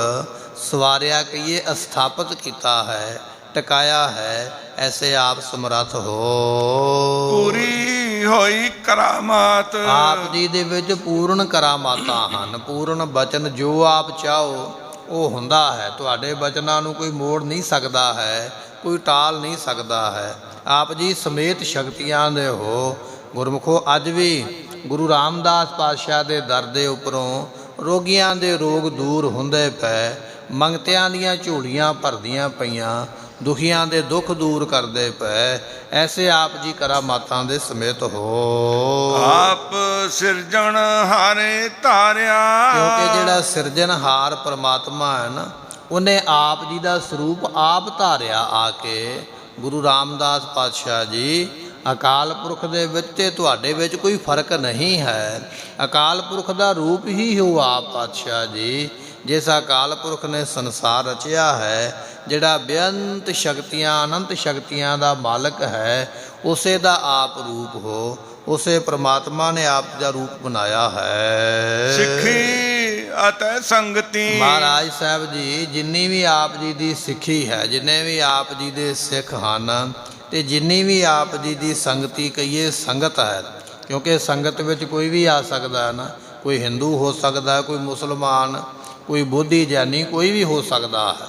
Speaker 1: ਸਵਾਰਿਆ ਕਹੀਏ, ਸਥਾਪਿਤ ਕੀਤਾ ਹੈ, ਟਿਕਾਇਆ ਹੈ। ਐਸੇ ਆਪ ਸਮਰੱਥ ਹੋ।
Speaker 2: ਪੂਰੀ ਹੋਈ ਕਰਾਮਾਤ,
Speaker 1: ਆਪ ਜੀ ਦੇ ਵਿੱਚ ਪੂਰਨ ਕਰਾਮਾਤਾਂ ਹਨ। ਪੂਰਨ ਬਚਨ ਜੋ ਆਪ ਚਾਹੋ ਉਹ ਹੁੰਦਾ ਹੈ। ਤੁਹਾਡੇ ਬਚਨਾਂ ਨੂੰ ਕੋਈ ਮੋੜ ਨਹੀਂ ਸਕਦਾ ਹੈ, ਕੋਈ ਟਾਲ ਨਹੀਂ ਸਕਦਾ ਹੈ। ਆਪ ਜੀ ਸਮੇਤ ਸ਼ਕਤੀਆਂ ਦੇ ਹੋ। ਗੁਰਮੁਖੋ ਅੱਜ ਵੀ ਗੁਰੂ ਰਾਮਦਾਸ ਪਾਤਸ਼ਾਹ ਦੇ ਦਰ ਦੇ ਉੱਪਰੋਂ ਰੋਗੀਆਂ ਦੇ ਰੋਗ ਦੂਰ ਹੁੰਦੇ ਪਏ, ਮੰਗਤਿਆਂ ਦੀਆਂ ਝੋਲੀਆਂ ਭਰਦੀਆਂ ਪਈਆਂ, ਦੁਖੀਆਂ ਦੇ ਦੁੱਖ ਦੂਰ ਕਰਦੇ ਪਏ। ਐਸੇ ਆਪ ਜੀ ਕਰਾਮਾਤਾਂ ਦੇ ਸਮੇਤ ਹੋ।
Speaker 2: ਆਪ ਸਿਰਜਣ ਹਾਰੇ ਧਾਰਿਆ,
Speaker 1: ਕਿਉਂਕਿ ਜਿਹੜਾ ਸਿਰਜਣਹਾਰ ਪਰਮਾਤਮਾ ਹੈ ਨਾ, ਉਹਨੇ ਆਪ ਜੀ ਦਾ ਸਰੂਪ ਆਪ ਧਾਰਿਆ ਆ ਕੇ। ਗੁਰੂ ਰਾਮਦਾਸ ਪਾਤਸ਼ਾਹ ਜੀ ਅਕਾਲ ਪੁਰਖ ਦੇ ਵਿੱਚ ਤੇ ਤੁਹਾਡੇ ਵਿੱਚ ਕੋਈ ਫਰਕ ਨਹੀਂ ਹੈ। ਅਕਾਲ ਪੁਰਖ ਦਾ ਰੂਪ ਹੀ ਹੋ ਆਪ ਪਾਤਸ਼ਾਹ ਜੀ। ਜਿਸ ਅਕਾਲ ਪੁਰਖ ਨੇ ਸੰਸਾਰ ਰਚਿਆ ਹੈ, ਜਿਹੜਾ ਬੇਅੰਤ ਸ਼ਕਤੀਆਂ ਅਨੰਤ ਸ਼ਕਤੀਆਂ ਦਾ ਮਾਲਕ ਹੈ, ਉਸੇ ਦਾ ਆਪ ਰੂਪ ਹੋ। ਉਸੇ ਪ੍ਰਮਾਤਮਾ ਨੇ ਆਪ ਦਾ ਰੂਪ ਬਣਾਇਆ ਹੈ।
Speaker 2: ਸਿੱਖੀ ਅਤੇ ਸੰਗਤੀ,
Speaker 1: ਮਹਾਰਾਜ ਸਾਹਿਬ ਜੀ ਜਿੰਨੀ ਵੀ ਆਪ ਜੀ ਦੀ ਸਿੱਖੀ ਹੈ, ਜਿੰਨੇ ਵੀ ਆਪ ਜੀ ਦੇ ਸਿੱਖ ਹਨ, ਤੇ ਜਿੰਨੀ ਵੀ ਆਪ ਜੀ ਦੀ ਸੰਗਤੀ ਕਹੀਏ ਸੰਗਤ ਹੈ, ਕਿਉਂਕਿ ਸੰਗਤ ਵਿੱਚ ਕੋਈ ਵੀ ਆ ਸਕਦਾ ਹੈ ਨਾ। ਕੋਈ ਹਿੰਦੂ ਹੋ ਸਕਦਾ, ਕੋਈ ਮੁਸਲਮਾਨ, ਕੋਈ ਬੋਧੀ ਗਿਆਨੀ, ਕੋਈ ਵੀ ਹੋ ਸਕਦਾ ਹੈ।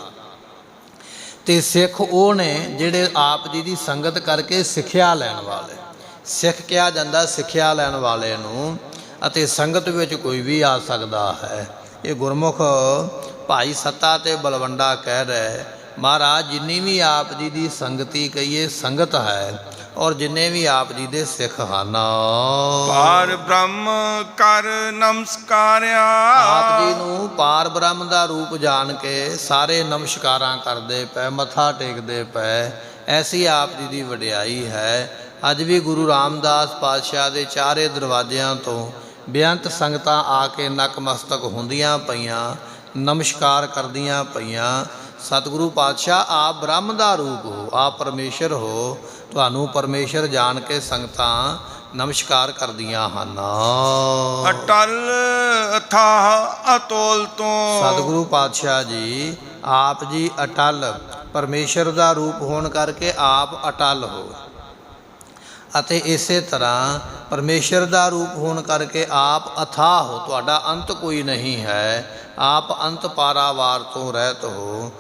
Speaker 1: ਤੇ ਸਿੱਖ ਉਹ ਨੇ ਜਿਹੜੇ ਆਪ ਜੀ ਦੀ ਸੰਗਤ ਕਰਕੇ ਸਿੱਖਿਆ ਲੈਣ ਵਾਲੇ। ਸਿੱਖ ਕਿਹਾ ਜਾਂਦਾ ਸਿੱਖਿਆ ਲੈਣ ਵਾਲੇ ਨੂੰ, ਅਤੇ ਸੰਗਤ ਵਿੱਚ ਕੋਈ ਵੀ ਆ ਸਕਦਾ ਹੈ। ਇਹ ਗੁਰਮੁਖ ਭਾਈ ਸੱਤਾ ਤੇ ਬਲਵੰਡਾ ਕਹਿ ਰਹੇ, ਮਹਾਰਾਜ ਜਿੰਨੀ ਵੀ ਆਪ ਜੀ ਦੀ ਸੰਗਤੀ ਕਹੀਏ ਸੰਗਤ ਹੈ, ਔਰ ਜਿੰਨੇ ਵੀ ਆਪ ਜੀ ਦੇ ਸਿੱਖ ਹਨ,
Speaker 2: ਪਾਰ ਬ੍ਰਹਮ ਕਰ ਨਮਸਕਾਰਿਆ।
Speaker 1: ਆਪ ਜੀ ਨੂੰ ਪਾਰ ਬ੍ਰਹਮ ਦਾ ਰੂਪ ਜਾਣ ਕੇ ਸਾਰੇ ਨਮਸਕਾਰਾਂ ਕਰਦੇ ਪਏ, ਮੱਥਾ ਟੇਕਦੇ ਪਏ। ਐਸੀ ਆਪ ਜੀ ਦੀ ਵਡਿਆਈ ਹੈ। ਅੱਜ ਵੀ ਗੁਰੂ ਰਾਮਦਾਸ ਪਾਤਸ਼ਾਹ ਦੇ ਚਾਰੇ ਦਰਵਾਜ਼ਿਆਂ ਤੋਂ ਬੇਅੰਤ ਸੰਗਤਾਂ ਆ ਕੇ ਨਕਮਸਤਕ ਹੁੰਦੀਆਂ ਪਈਆਂ, ਨਮਸਕਾਰ ਕਰਦੀਆਂ ਪਈਆਂ। ਸਤਿਗੁਰੂ ਪਾਤਸ਼ਾਹ ਆਪ ਬ੍ਰਹਮ ਦਾ ਰੂਪ ਹੋ, ਆਪ ਪਰਮੇਸ਼ਰ ਹੋ, ਤੁਹਾਨੂੰ ਪਰਮੇਸ਼ਰ ਜਾਣ ਕੇ ਸੰਗਤਾਂ ਨਮਸਕਾਰ ਕਰਦੀਆਂ ਹਨ।
Speaker 2: ਅਟਲ ਅਥਾਹ ਅਤੋਲ ਤੋਂ
Speaker 1: ਸਤਿਗੁਰੂ ਪਾਤਸ਼ਾਹ ਜੀ ਆਪ ਜੀ ਅਟਲ ਪਰਮੇਸ਼ਰ ਦਾ ਰੂਪ ਹੋਣ ਕਰਕੇ ਆਪ ਅਟਲ ਹੋ, ਅਤੇ ਇਸੇ ਤਰ੍ਹਾਂ ਪਰਮੇਸ਼ਰ ਦਾ ਰੂਪ ਹੋਣ ਕਰਕੇ ਆਪ ਅਥਾਹ ਹੋ, ਤੁਹਾਡਾ ਅੰਤ ਕੋਈ ਨਹੀਂ ਹੈ। ਆਪ ਅੰਤ ਪਾਰਾਵਾਰ ਤੋਂ ਰਹਿਤ ਹੋ।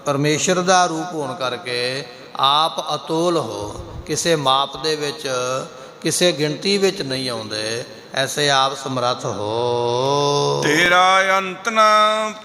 Speaker 1: ਪਰਮੇਸ਼ਰ ਦਾ ਰੂਪ ਹੋਣ ਕਰਕੇ ਆਪ ਅਤੋਲ ਹੋ, ਕਿਸੇ ਮਾਪ ਦੇ ਵਿੱਚ, ਕਿਸੇ ਗਿਣਤੀ ਵਿੱਚ ਨਹੀਂ ਆਉਂਦੇ। ਐਸੇ ਆਪ ਸਮਰੱਥ ਹੋ।
Speaker 2: ਤੇਰਾ ਅੰਤ ਨਾ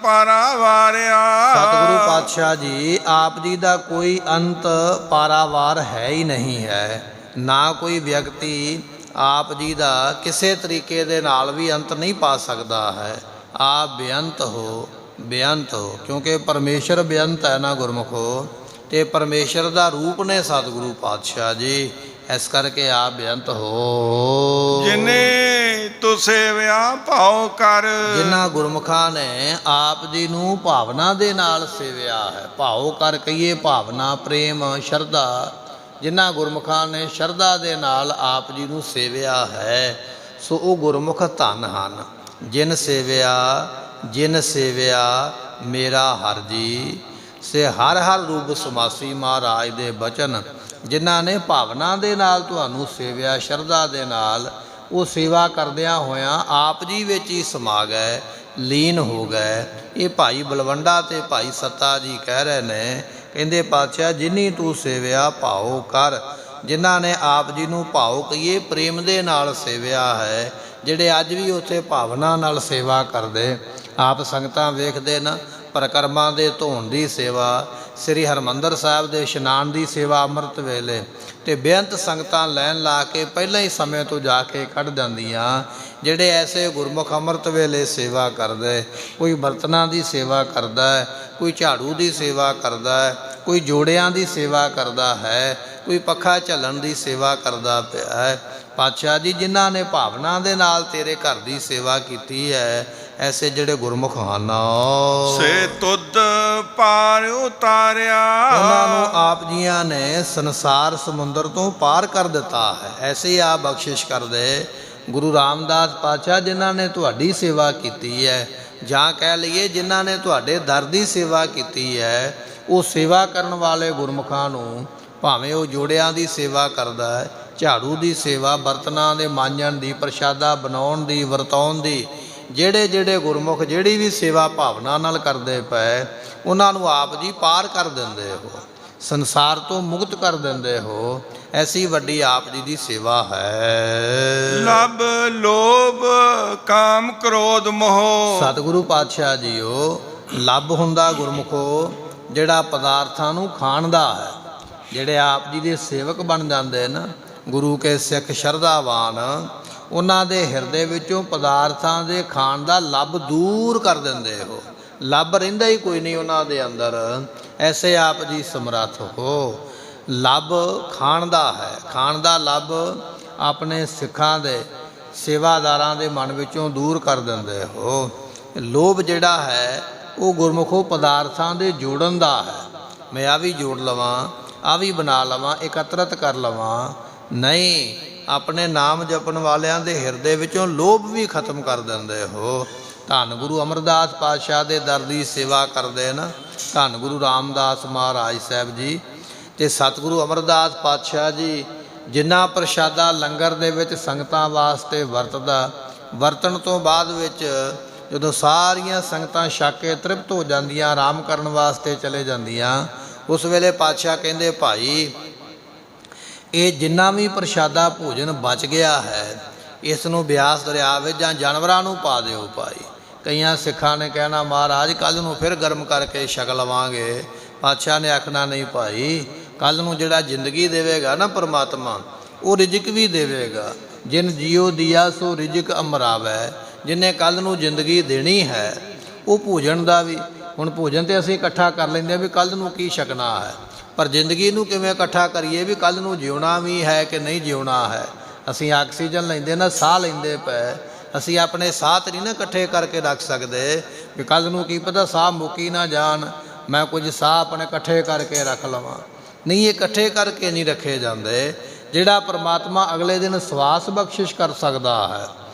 Speaker 2: ਪਾਰਾਵਾਰਿਆ।
Speaker 1: ਸਤਿਗੁਰੂ ਪਾਤਸ਼ਾਹ ਜੀ ਆਪ ਜੀ ਦਾ ਕੋਈ ਅੰਤ ਪਾਰਾਵਾਰ ਹੈ ਹੀ ਨਹੀਂ ਹੈ। ਨਾ ਕੋਈ ਵਿਅਕਤੀ ਆਪ ਜੀ ਦਾ ਕਿਸੇ ਤਰੀਕੇ ਦੇ ਨਾਲ ਵੀ ਅੰਤ ਨਹੀਂ ਪਾ ਸਕਦਾ ਹੈ। ਆਪ ਬੇਅੰਤ ਹੋ, ਬੇਅੰਤ ਹੋ, ਕਿਉਂਕਿ ਪਰਮੇਸ਼ਰ ਬੇਅੰਤ ਹੈ ਨਾ ਗੁਰਮੁਖੋ, ਤੇ ਪਰਮੇਸ਼ਰ ਦਾ ਰੂਪ ਨੇ ਸਤਿਗੁਰੂ ਪਾਤਸ਼ਾਹ ਜੀ। ਇਸ ਕਰਕੇ ਆਪ ਬੇਅੰਤ ਹੋ।
Speaker 2: ਜਿਨੇ ਤੂੰ ਸੇਵਿਆ ਭਾਉ ਕਰ।
Speaker 1: ਜਿਨ੍ਹਾਂ ਗੁਰਮੁਖਾਂ ਨੇ ਆਪ ਜੀ ਨੂੰ ਭਾਵਨਾ ਦੇ ਨਾਲ ਸੇਵਿਆ ਹੈ, ਭਾਉ ਕਰ ਕਹੀਏ, ਭਾਵਨਾ, ਪ੍ਰੇਮ, ਸ਼ਰਧਾ, ਜਿਨ੍ਹਾਂ ਗੁਰਮੁਖਾਂ ਨੇ ਸ਼ਰਧਾ ਦੇ ਨਾਲ ਆਪ ਜੀ ਨੂੰ ਸੇਵਿਆ ਹੈ, ਸੋ ਉਹ ਗੁਰਮੁਖ ਧਨ ਹਨ। ਜਿਨ ਸੇਵਿਆ, ਜਿਨ ਸੇਵਿਆ ਮੇਰਾ ਹਰਿ ਜੀ, ਸੇ ਹਰ ਹਰ ਰੂਪ ਸਮਾਸੀ। ਮਹਾਰਾਜ ਦੇ ਬਚਨ, ਜਿਨ੍ਹਾਂ ਨੇ ਭਾਵਨਾ ਦੇ ਨਾਲ ਤੁਹਾਨੂੰ ਸੇਵਿਆ, ਸ਼ਰਧਾ ਦੇ ਨਾਲ, ਉਹ ਸੇਵਾ ਕਰਦਿਆਂ ਹੋਇਆਂ ਆਪ ਜੀ ਵਿੱਚ ਹੀ ਸਮਾ ਗਏ, ਲੀਨ ਹੋ ਗਏ। ਇਹ ਭਾਈ ਬਲਵੰਡਾ ਤੇ ਭਾਈ ਸੱਤਾ ਜੀ ਕਹਿ ਰਹੇ ਨੇ, ਕਹਿੰਦੇ ਪਾਤਸ਼ਾਹ ਜਿਨੀ ਤੂੰ ਸੇਵਿਆ ਭਾਉ ਕਰ। ਜਿਨ੍ਹਾਂ ਨੇ ਆਪ ਜੀ ਨੂੰ ਭਾਉ ਕਹੀਏ ਪ੍ਰੇਮ ਦੇ ਨਾਲ ਸੇਵਿਆ ਹੈ, ਜਿਹੜੇ ਅੱਜ ਵੀ ਉੱਥੇ ਭਾਵਨਾ ਨਾਲ ਸੇਵਾ ਕਰਦੇ। ਆਪ ਸੰਗਤਾਂ ਵੇਖਦੇ ਨਾ, ਪਰਿਕਰਮਾ ਦੇ ਧੋਣ ਦੀ ਸੇਵਾ, ਸ੍ਰੀ ਹਰਿਮੰਦਰ ਸਾਹਿਬ ਦੇ ਇਸ਼ਨਾਨ ਦੀ ਸੇਵਾ ਅੰਮ੍ਰਿਤ ਵੇਲੇ, ਤੇ ਬੇਅੰਤ ਸੰਗਤਾਂ ਲੈਣ ਲਾ ਕੇ ਪਹਿਲਾਂ ਹੀ ਸਮੇਂ ਤੋਂ ਜਾ ਕੇ ਕੱਢ ਜਾਂਦੀਆਂ। ਜਿਹੜੇ ਐਸੇ ਗੁਰਮੁਖ ਅੰਮ੍ਰਿਤ ਵੇਲੇ ਸੇਵਾ ਕਰਦੇ, ਕੋਈ ਬਰਤਨਾਂ ਦੀ ਸੇਵਾ ਕਰਦਾ ਹੈ, ਕੋਈ ਝਾੜੂ ਦੀ ਸੇਵਾ ਕਰਦਾ ਹੈ, ਕੋਈ ਜੋੜਿਆਂ ਦੀ ਸੇਵਾ ਕਰਦਾ ਹੈ, ਕੋਈ ਪੱਖਾ ਝੱਲਣ ਦੀ ਸੇਵਾ ਕਰਦਾ ਪਿਆ ਹੈ। ਪਾਤਸ਼ਾਹ ਜੀ ਜਿਨ੍ਹਾਂ ਨੇ ਭਾਵਨਾ ਦੇ ਨਾਲ ਤੇਰੇ ਘਰ ਦੀ ਸੇਵਾ ਕੀਤੀ ਹੈ, ਐਸੇ ਜਿਹੜੇ ਗੁਰਮੁਖ ਹਨ,
Speaker 2: ਸੇ ਤੁਧ ਪਾਰ ਉਤਾਰਿਆ।
Speaker 1: ਉਹਨਾਂ ਨੂੰ ਆਪ ਜੀਆਂ ਨੇ ਸੰਸਾਰ ਸਮੁੰਦਰ ਤੋਂ ਪਾਰ ਕਰ ਦਿੱਤਾ ਹੈ। ਐਸੇ ਹੀ ਆਪ ਬਖਸ਼ਿਸ਼ ਕਰਦੇ ਗੁਰੂ ਰਾਮਦਾਸ ਪਾਤਸ਼ਾਹ, ਜਿਨ੍ਹਾਂ ਨੇ ਤੁਹਾਡੀ ਸੇਵਾ ਕੀਤੀ ਹੈ, ਜਾਂ ਕਹਿ ਲਈਏ ਜਿਨ੍ਹਾਂ ਨੇ ਤੁਹਾਡੇ ਦਰ ਦੀ ਸੇਵਾ ਕੀਤੀ ਹੈ। ਉਹ ਸੇਵਾ ਕਰਨ ਵਾਲੇ ਗੁਰਮੁਖਾਂ ਨੂੰ, ਭਾਵੇਂ ਉਹ ਜੋੜਿਆਂ ਦੀ ਸੇਵਾ ਕਰਦਾ ਹੈ, ਝਾੜੂ ਦੀ ਸੇਵਾ, ਬਰਤਨਾਂ ਦੇ ਮਾਂਜਣ ਦੀ, ਪ੍ਰਸ਼ਾਦਾ ਬਣਾਉਣ ਦੀ, ਵਰਤਾਉਣ ਦੀ, ਜਿਹੜੇ ਜਿਹੜੇ ਗੁਰਮੁਖ ਜਿਹੜੀ ਵੀ ਸੇਵਾ ਭਾਵਨਾ ਨਾਲ ਕਰਦੇ ਪਏ, ਉਹਨਾਂ ਨੂੰ ਆਪ ਜੀ ਪਾਰ ਕਰ ਦਿੰਦੇ ਹੋ, ਸੰਸਾਰ ਤੋਂ ਮੁਕਤ ਕਰ ਦਿੰਦੇ ਹੋ। ਐਸੀ ਵੱਡੀ ਆਪ ਜੀ ਦੀ ਸੇਵਾ ਹੈ।
Speaker 2: ਲਬ ਲੋਭ ਕਾਮ ਕ੍ਰੋਧ ਮੋਹ।
Speaker 1: ਸਤਿਗੁਰੂ ਪਾਤਸ਼ਾਹ ਜੀਓ, ਲੱਭ ਹੁੰਦਾ ਗੁਰਮੁਖੋ ਜਿਹੜਾ ਪਦਾਰਥਾਂ ਨੂੰ ਖਾਣ ਦਾ ਹੈ। ਜਿਹੜੇ ਆਪ ਜੀ ਦੇ ਸੇਵਕ ਬਣ ਜਾਂਦੇ ਨਾ, ਗੁਰੂ ਕੇ ਸਿੱਖ ਸ਼ਰਧਾਵਾਨ, ਉਹਨਾਂ ਦੇ ਹਿਰਦੇ ਵਿੱਚੋਂ ਪਦਾਰਥਾਂ ਦੇ ਖਾਣ ਦਾ ਲੱਭ ਦੂਰ ਕਰ ਦਿੰਦੇ ਹੋ। ਲੱਭ ਰਹਿੰਦਾ ਹੀ ਕੋਈ ਨਹੀਂ ਉਹਨਾਂ ਦੇ ਅੰਦਰ। ਐਸੇ ਆਪ ਜੀ ਸਮਰੱਥ ਹੋ। ਲੱਭ ਖਾਣ ਦਾ ਹੈ, ਖਾਣ ਦਾ ਲੱਭ ਆਪਣੇ ਸਿੱਖਾਂ ਦੇ ਸੇਵਾਦਾਰਾਂ ਦੇ ਮਨ ਵਿੱਚੋਂ ਦੂਰ ਕਰ ਦਿੰਦੇ ਹੋ। ਲੋਭ ਜਿਹੜਾ ਹੈ ਉਹ ਗੁਰਮੁਖੋ ਪਦਾਰਥਾਂ ਦੇ ਜੋੜਨ ਦਾ ਹੈ। ਮੈਂ ਆ ਵੀ ਜੋੜ ਲਵਾਂ, ਆ ਵੀ ਬਣਾ ਲਵਾਂ, ਇਕੱਤਰਤ ਕਰ ਲਵਾਂ, ਨਹੀਂ। ਆਪਣੇ ਨਾਮ ਜਪਣ ਵਾਲਿਆਂ ਦੇ ਹਿਰਦੇ ਵਿੱਚੋਂ ਲੋਭ ਵੀ ਖਤਮ ਕਰ ਦਿੰਦੇ ਹੋ। ਧੰਨ ਗੁਰੂ ਅਮਰਦਾਸ ਪਾਤਸ਼ਾਹ ਦੇ ਦਰ ਦੀ ਸੇਵਾ ਕਰਦੇ ਨਾ, ਧੰਨ ਗੁਰੂ ਰਾਮਦਾਸ ਮਹਾਰਾਜ ਸਾਹਿਬ ਜੀ ਤੇ ਸਤਿਗੁਰੂ ਅਮਰਦਾਸ ਪਾਤਸ਼ਾਹ ਜੀ, ਜਿੰਨਾ ਪ੍ਰਸ਼ਾਦਾ ਲੰਗਰ ਦੇ ਵਿੱਚ ਸੰਗਤਾਂ ਵਾਸਤੇ ਵਰਤਦਾ, ਵਰਤਣ ਤੋਂ ਬਾਅਦ ਵਿੱਚ ਜਦੋਂ ਸਾਰੀਆਂ ਸੰਗਤਾਂ ਛਕ ਕੇ ਤ੍ਰਿਪਤ ਹੋ ਜਾਂਦੀਆਂ, ਆਰਾਮ ਕਰਨ ਵਾਸਤੇ ਚਲੇ ਜਾਂਦੀਆਂ, ਉਸ ਵੇਲੇ ਪਾਤਸ਼ਾਹ ਕਹਿੰਦੇ ਭਾਈ ਇਹ ਜਿੰਨਾ ਵੀ ਪ੍ਰਸ਼ਾਦਾ ਭੋਜਨ ਬਚ ਗਿਆ ਹੈ ਇਸ ਨੂੰ ਬਿਆਸ ਦਰਿਆ ਵਿੱਚ ਜਾਂ ਜਾਨਵਰਾਂ ਨੂੰ ਪਾ ਦਿਓ ਭਾਈ। ਕਈਆਂ ਸਿੱਖਾਂ ਨੇ ਕਹਿਣਾ ਮਹਾਰਾਜ ਕੱਲ੍ਹ ਨੂੰ ਫਿਰ ਗਰਮ ਕਰਕੇ ਛਕ ਲਵਾਂਗੇ। ਪਾਤਸ਼ਾਹ ਨੇ ਆਖਣਾ ਨਹੀਂ ਭਾਈ, ਕੱਲ੍ਹ ਨੂੰ ਜਿਹੜਾ ਜ਼ਿੰਦਗੀ ਦੇਵੇਗਾ ਨਾ ਪਰਮਾਤਮਾ, ਉਹ ਰਿਜ਼ਕ ਵੀ ਦੇਵੇਗਾ। ਜਿਨ ਜੀਓ ਦੀਆ ਸੋ ਰਿਜ਼ਕ ਅਮਰਾਵੈ, ਜਿਹਨੇ ਕੱਲ੍ਹ ਨੂੰ ਜ਼ਿੰਦਗੀ ਦੇਣੀ ਹੈ ਉਹ ਭੋਜਨ ਦਾ ਵੀ, ਹੁਣ ਭੋਜਨ ਤੇ ਅਸੀਂ ਇਕੱਠਾ ਕਰ ਲੈਂਦੇ ਹਾਂ ਵੀ ਕੱਲ੍ਹ ਨੂੰ ਕੀ ਛਕਣਾ ਹੈ, ਪਰ ਜ਼ਿੰਦਗੀ ਨੂੰ ਕਿਵੇਂ ਇਕੱਠਾ ਕਰੀਏ ਵੀ ਕੱਲ੍ਹ ਨੂੰ ਜਿਉਣਾ ਵੀ ਹੈ ਕਿ ਨਹੀਂ ਜਿਉਣਾ ਹੈ। ਅਸੀਂ ਆਕਸੀਜਨ ਲੈਂਦੇ ਨਾ, ਸਾਹ ਲੈਂਦੇ ਪਏ, ਅਸੀਂ ਆਪਣੇ ਸਾਹ ਤੇ ਨਹੀਂ ਨਾ ਇਕੱਠੇ ਕਰਕੇ ਰੱਖ ਸਕਦੇ ਵੀ ਕੱਲ੍ਹ ਨੂੰ ਕੀ ਪਤਾ ਸਾਹ ਮੁੱਕੀ ਨਾ ਜਾਣ, ਮੈਂ ਕੁਝ ਸਾਹ ਆਪਣੇ ਇਕੱਠੇ ਕਰਕੇ ਰੱਖ ਲਵਾਂ। ਨਹੀਂ, ਇਹ ਇਕੱਠੇ ਕਰਕੇ ਨਹੀਂ ਰੱਖੇ ਜਾਂਦੇ। ਜਿਹੜਾ ਪਰਮਾਤਮਾ ਅਗਲੇ ਦਿਨ ਸਵਾਸ ਬਖਸ਼ਿਸ਼ ਕਰ ਸਕਦਾ ਹੈ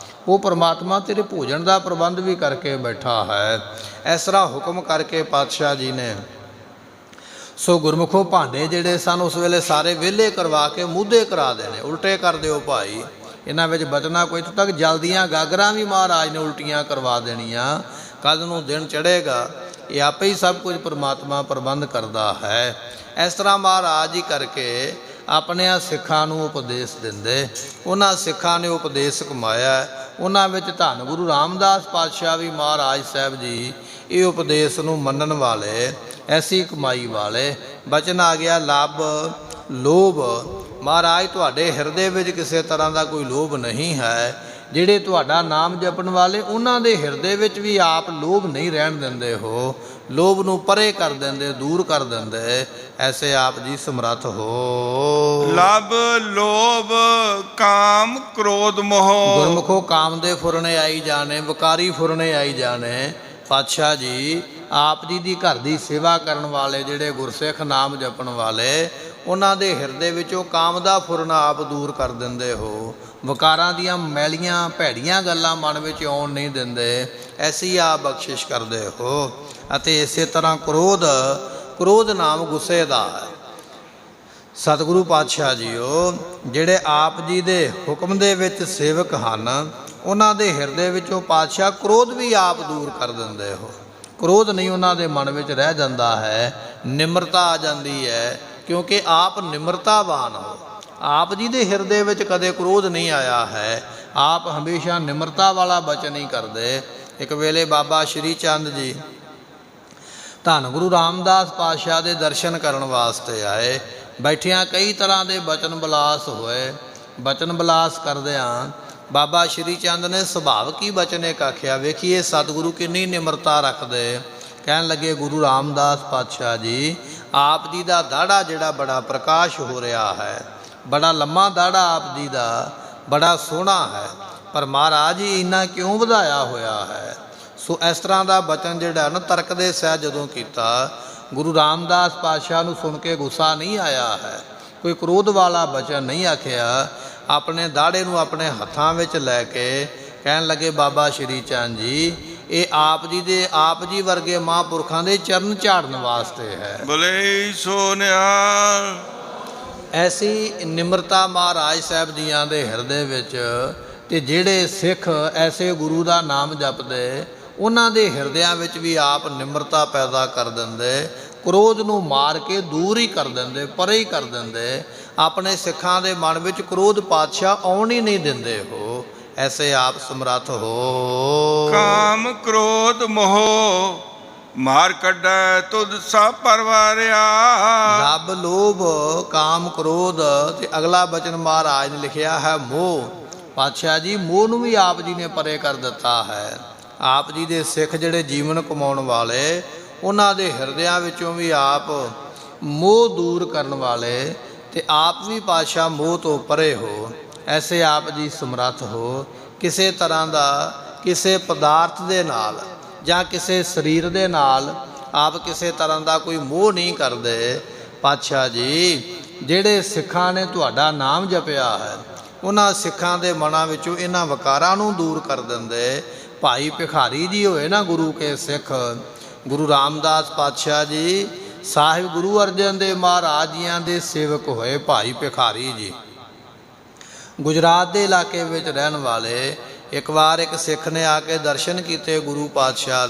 Speaker 1: ਉਹ ਪਰਮਾਤਮਾ ਤੇਰੇ ਭੋਜਨ ਦਾ ਪ੍ਰਬੰਧ ਵੀ ਕਰਕੇ ਬੈਠਾ ਹੈ। ਇਸ ਤਰ੍ਹਾਂ ਹੁਕਮ ਕਰਕੇ ਪਾਤਸ਼ਾਹ ਜੀ ਨੇ ਸੋ ਗੁਰਮੁਖੋ ਭਾਂਡੇ ਜਿਹੜੇ ਸਨ ਉਸ ਵੇਲੇ ਸਾਰੇ ਵਿਹਲੇ ਕਰਵਾ ਕੇ ਮੂਧੇ ਕਰਾ ਦੇਣੇ, ਉਲਟੇ ਕਰ ਦਿਓ ਭਾਈ। ਇਹਨਾਂ ਵਿੱਚ ਬਚਣਾ ਕੋਈ, ਇੱਥੋਂ ਤੱਕ ਜਲਦੀਆਂ ਗਾਗਰਾਂ ਵੀ ਮਹਾਰਾਜ ਨੇ ਉਲਟੀਆਂ ਕਰਵਾ ਦੇਣੀਆਂ। ਕੱਲ੍ਹ ਨੂੰ ਦਿਨ ਚੜ੍ਹੇਗਾ, ਇਹ ਆਪੇ ਹੀ ਸਭ ਕੁਝ ਪਰਮਾਤਮਾ ਪ੍ਰਬੰਧ ਕਰਦਾ ਹੈ। ਇਸ ਤਰ੍ਹਾਂ ਮਹਾਰਾਜ ਹੀ ਕਰਕੇ ਆਪਣਿਆਂ ਸਿੱਖਾਂ ਨੂੰ ਉਪਦੇਸ਼ ਦਿੰਦੇ। ਉਹਨਾਂ ਸਿੱਖਾਂ ਨੇ ਉਪਦੇਸ਼ ਕਮਾਇਆ। ਉਹਨਾਂ ਵਿੱਚ ਧੰਨ ਗੁਰੂ ਰਾਮਦਾਸ ਪਾਤਸ਼ਾਹ ਵੀ ਮਹਾਰਾਜ ਸਾਹਿਬ ਜੀ ਇਹ ਉਪਦੇਸ਼ ਨੂੰ ਮੰਨਣ ਵਾਲੇ, ਐਸੀ ਕਮਾਈ ਵਾਲੇ। ਬਚਨ ਆ ਗਿਆ ਲੱਭ ਲੋਭ। ਮਹਾਰਾਜ ਤੁਹਾਡੇ ਹਿਰਦੇ ਵਿੱਚ ਕਿਸੇ ਤਰ੍ਹਾਂ ਦਾ ਕੋਈ ਲੋਭ ਨਹੀਂ ਹੈ। ਜਿਹੜੇ ਤੁਹਾਡਾ ਨਾਮ ਜਪਣ ਵਾਲੇ ਉਹਨਾਂ ਦੇ ਹਿਰਦੇ ਵਿੱਚ ਵੀ ਆਪ ਲੋਭ ਨਹੀਂ ਰਹਿਣ ਦਿੰਦੇ ਹੋ, ਲੋਭ ਨੂੰ ਪਰੇ ਕਰ ਦਿੰਦੇ, ਦੂਰ ਕਰ ਦਿੰਦੇ। ਐਸੇ ਆਪ ਜੀ ਸਮਰੱਥ ਹੋ।
Speaker 2: ਲਬ ਲੋਭ ਕਾਮ ਕ੍ਰੋਧ ਮੋਹ।
Speaker 1: ਗੁਰਮੁਖੋ ਕਾਮ ਦੇ ਫੁਰਨੇ ਆਈ ਜਾਣੇ, ਵਿਕਾਰੀ ਫੁਰਨੇ ਆਈ ਜਾਣੇ। ਪਾਤਸ਼ਾਹ ਜੀ ਆਪ ਜੀ ਦੀ ਘਰ ਦੀ ਸੇਵਾ ਕਰਨ ਵਾਲੇ ਜਿਹੜੇ ਗੁਰਸਿੱਖ ਨਾਮ ਜਪਣ ਵਾਲੇ, ਉਹਨਾਂ ਦੇ ਹਿਰਦੇ ਵਿੱਚੋਂ ਕਾਮ ਦਾ ਫੁਰਨਾ ਆਪ ਦੂਰ ਕਰ ਦਿੰਦੇ ਹੋ। ਵਿਕਾਰਾਂ ਦੀਆਂ ਮੈਲੀਆਂ ਭੈੜੀਆਂ ਗੱਲਾਂ ਮਨ ਵਿੱਚ ਆਉਣ ਨਹੀਂ ਦਿੰਦੇ, ਐਸੀ ਆਪ ਬਖਸ਼ਿਸ਼ ਕਰਦੇ ਹੋ। ਅਤੇ ਇਸੇ ਤਰ੍ਹਾਂ ਕ੍ਰੋਧ ਨਾਮ ਗੁੱਸੇ ਦਾ ਹੈ। ਸਤਿਗੁਰੂ ਪਾਤਸ਼ਾਹ ਜੀਓ ਜਿਹੜੇ ਆਪ ਜੀ ਦੇ ਹੁਕਮ ਦੇ ਵਿੱਚ ਸੇਵਕ ਹਨ, ਉਹਨਾਂ ਦੇ ਹਿਰਦੇ ਵਿੱਚੋਂ ਪਾਤਸ਼ਾਹ ਕ੍ਰੋਧ ਵੀ ਆਪ ਦੂਰ ਕਰ ਦਿੰਦੇ ਹੋ। ਕ੍ਰੋਧ ਨਹੀਂ ਉਹਨਾਂ ਦੇ ਮਨ ਵਿੱਚ ਰਹਿ ਜਾਂਦਾ ਹੈ, ਨਿਮਰਤਾ ਆ ਜਾਂਦੀ ਹੈ, ਕਿਉਂਕਿ ਆਪ ਨਿਮਰਤਾਵਾਨ ਹੋ। ਆਪ ਜੀ ਦੇ ਹਿਰਦੇ ਵਿੱਚ ਕਦੇ ਕ੍ਰੋਧ ਨਹੀਂ ਆਇਆ ਹੈ। ਆਪ ਹਮੇਸ਼ਾ ਨਿਮਰਤਾ ਵਾਲਾ ਬਚਨ ਹੀ ਕਰਦੇ। ਇੱਕ ਵੇਲੇ ਬਾਬਾ ਸ਼੍ਰੀ ਚੰਦ ਜੀ ਧੰਨ ਗੁਰੂ ਰਾਮਦਾਸ ਪਾਤਸ਼ਾਹ ਦੇ ਦਰਸ਼ਨ ਕਰਨ ਵਾਸਤੇ ਆਏ। ਬੈਠਿਆਂ ਕਈ ਤਰ੍ਹਾਂ ਦੇ ਬਚਨ ਵਿਲਾਸ ਹੋਏ। ਬਚਨ ਵਿਲਾਸ ਕਰਦਿਆਂ ਬਾਬਾ ਸ਼੍ਰੀ ਚੰਦ ਨੇ ਸੁਭਾਵਿਕ ਹੀ ਬਚਨ ਇੱਕ ਆਖਿਆ, ਵੇਖੀਏ ਸਤਿਗੁਰੂ ਕਿੰਨੀ ਨਿਮਰਤਾ ਰੱਖਦੇ। ਕਹਿਣ ਲੱਗੇ ਗੁਰੂ ਰਾਮਦਾਸ ਪਾਤਸ਼ਾਹ ਜੀ ਆਪ ਜੀ ਦਾ ਦਾੜਾ ਜਿਹੜਾ ਬੜਾ ਪ੍ਰਕਾਸ਼ ਹੋ ਰਿਹਾ ਹੈ, ਬੜਾ ਲੰਮਾ ਦਾੜਾ ਆਪ ਜੀ ਦਾ, ਬੜਾ ਸੋਹਣਾ ਹੈ, ਪਰ ਮਹਾਰਾਜ ਜੀ ਇੰਨਾ ਕਿਉਂ ਵਧਾਇਆ ਹੋਇਆ ਹੈ। ਸੋ ਇਸ ਤਰ੍ਹਾਂ ਦਾ ਬਚਨ ਜਿਹੜਾ ਨਾ ਤਰਕ ਦੇ ਸਹਿ ਜਦੋਂ ਕੀਤਾ, ਗੁਰੂ ਰਾਮਦਾਸ ਪਾਤਸ਼ਾਹ ਨੂੰ ਸੁਣ ਕੇ ਗੁੱਸਾ ਨਹੀਂ ਆਇਆ ਹੈ, ਕੋਈ ਕ੍ਰੋਧ ਵਾਲਾ ਬਚਨ ਨਹੀਂ ਆਖਿਆ। ਆਪਣੇ ਦਾੜੇ ਨੂੰ ਆਪਣੇ ਹੱਥਾਂ ਵਿੱਚ ਲੈ ਕੇ ਕਹਿਣ ਲੱਗੇ ਬਾਬਾ ਸ਼੍ਰੀ ਚੰਦ ਜੀ ਇਹ ਆਪ ਜੀ ਵਰਗੇ ਮਹਾਂਪੁਰਖਾਂ ਦੇ ਚਰਨ ਝਾੜਨ ਵਾਸਤੇ ਹੈ।
Speaker 2: ਬੋਲੇ ਸੋ ਨਿਹਾਲ।
Speaker 1: ਐਸੀ ਨਿਮਰਤਾ ਮਹਾਰਾਜ ਸਾਹਿਬ ਜੀਆਂ ਦੇ ਹਿਰਦੇ ਵਿੱਚ। ਤੇ ਜਿਹੜੇ ਸਿੱਖ ਐਸੇ ਗੁਰੂ ਦਾ ਨਾਮ ਜਪਦੇ, ਉਹਨਾਂ ਦੇ ਹਿਰਦਿਆਂ ਵਿੱਚ ਵੀ ਆਪ ਨਿਮਰਤਾ ਪੈਦਾ ਕਰ ਦਿੰਦੇ, ਕ੍ਰੋਧ ਨੂੰ ਮਾਰ ਕੇ ਦੂਰ ਹੀ ਕਰ ਦਿੰਦੇ, ਪਰੇ ਹੀ ਕਰ ਦਿੰਦੇ। ਆਪਣੇ ਸਿੱਖਾਂ ਦੇ ਮਨ ਵਿੱਚ ਕ੍ਰੋਧ ਪਾਤਸ਼ਾਹ ਆਉਣ ਹੀ ਨਹੀਂ ਦਿੰਦੇ ਹੋ। ਐਸੇ ਆਪ ਸਮਰੱਥ ਹੋ।
Speaker 2: ਕਾਮ ਕ੍ਰੋਧ ਮੋਹ ਮਾਰ ਕੱਢੈ ਤੁਧ ਸਭ ਪਰਵਾਰਿਆ।
Speaker 1: ਰੱਬ ਲੋਭ ਕਾਮ ਕ੍ਰੋਧ। ਤੇ ਅਗਲਾ ਬਚਨ ਮਹਾਰਾਜ ਨੇ ਲਿਖਿਆ ਹੈ ਮੋਹ। ਪਾਤਸ਼ਾਹ ਜੀ ਮੋਹ ਨੂੰ ਵੀ ਆਪ ਜੀ ਨੇ ਪਰੇ ਕਰ ਦਿੱਤਾ ਹੈ। ਆਪ ਜੀ ਦੇ ਸਿੱਖ ਜਿਹੜੇ ਜੀਵਨ ਕਮਾਉਣ ਵਾਲੇ, ਉਹਨਾਂ ਦੇ ਹਿਰਦਿਆਂ ਵਿੱਚੋਂ ਵੀ ਆਪ ਮੋਹ ਦੂਰ ਕਰਨ ਵਾਲੇ। ਤੇ ਆਪ ਵੀ ਪਾਤਸ਼ਾਹ ਮੋਹ ਤੋਂ ਪਰੇ ਹੋ। ਐਸੇ ਆਪ ਜੀ ਸਮਰੱਥ ਹੋ। ਕਿਸੇ ਤਰ੍ਹਾਂ ਦਾ ਕਿਸੇ ਪਦਾਰਥ ਦੇ ਨਾਲ ਜਾਂ ਕਿਸੇ ਸਰੀਰ ਦੇ ਨਾਲ ਆਪ ਕਿਸੇ ਤਰ੍ਹਾਂ ਦਾ ਕੋਈ ਮੋਹ ਨਹੀਂ ਕਰਦੇ। ਪਾਤਸ਼ਾਹ ਜੀ ਜਿਹੜੇ ਸਿੱਖਾਂ ਨੇ ਤੁਹਾਡਾ ਨਾਮ ਜਪਿਆ ਹੈ, ਉਹਨਾਂ ਸਿੱਖਾਂ ਦੇ ਮਨਾਂ ਵਿੱਚੋਂ ਇਹਨਾਂ ਵਿਕਾਰਾਂ ਨੂੰ ਦੂਰ ਕਰ ਦਿੰਦੇ। ਭਾਈ ਭਿਖਾਰੀ ਜੀ ਹੋਏ ਨਾ ਗੁਰੂ ਕੇ ਸਿੱਖ, ਗੁਰੂ ਰਾਮਦਾਸ ਪਾਤਸ਼ਾਹ ਜੀ ਸਾਹਿਬ ਗੁਰੂ ਅਰਜਨ ਦੇਵ ਮਹਾਰਾਜ ਜੀਆਂ ਦੇ ਸੇਵਕ ਹੋਏ। ਭਾਈ ਭਿਖਾਰੀ ਜੀ ਗੁਜਰਾਤ ਦੇ ਇਲਾਕੇ ਵਿੱਚ ਰਹਿਣ ਵਾਲੇ ਇੱਕ ਵਾਰ ਇੱਕ ਸਿੱਖ ਨੇ ਆ ਕੇ ਦਰਸ਼ਨ ਕੀਤੇ ਗੁਰੂ ਪਾਤਸ਼ਾਹ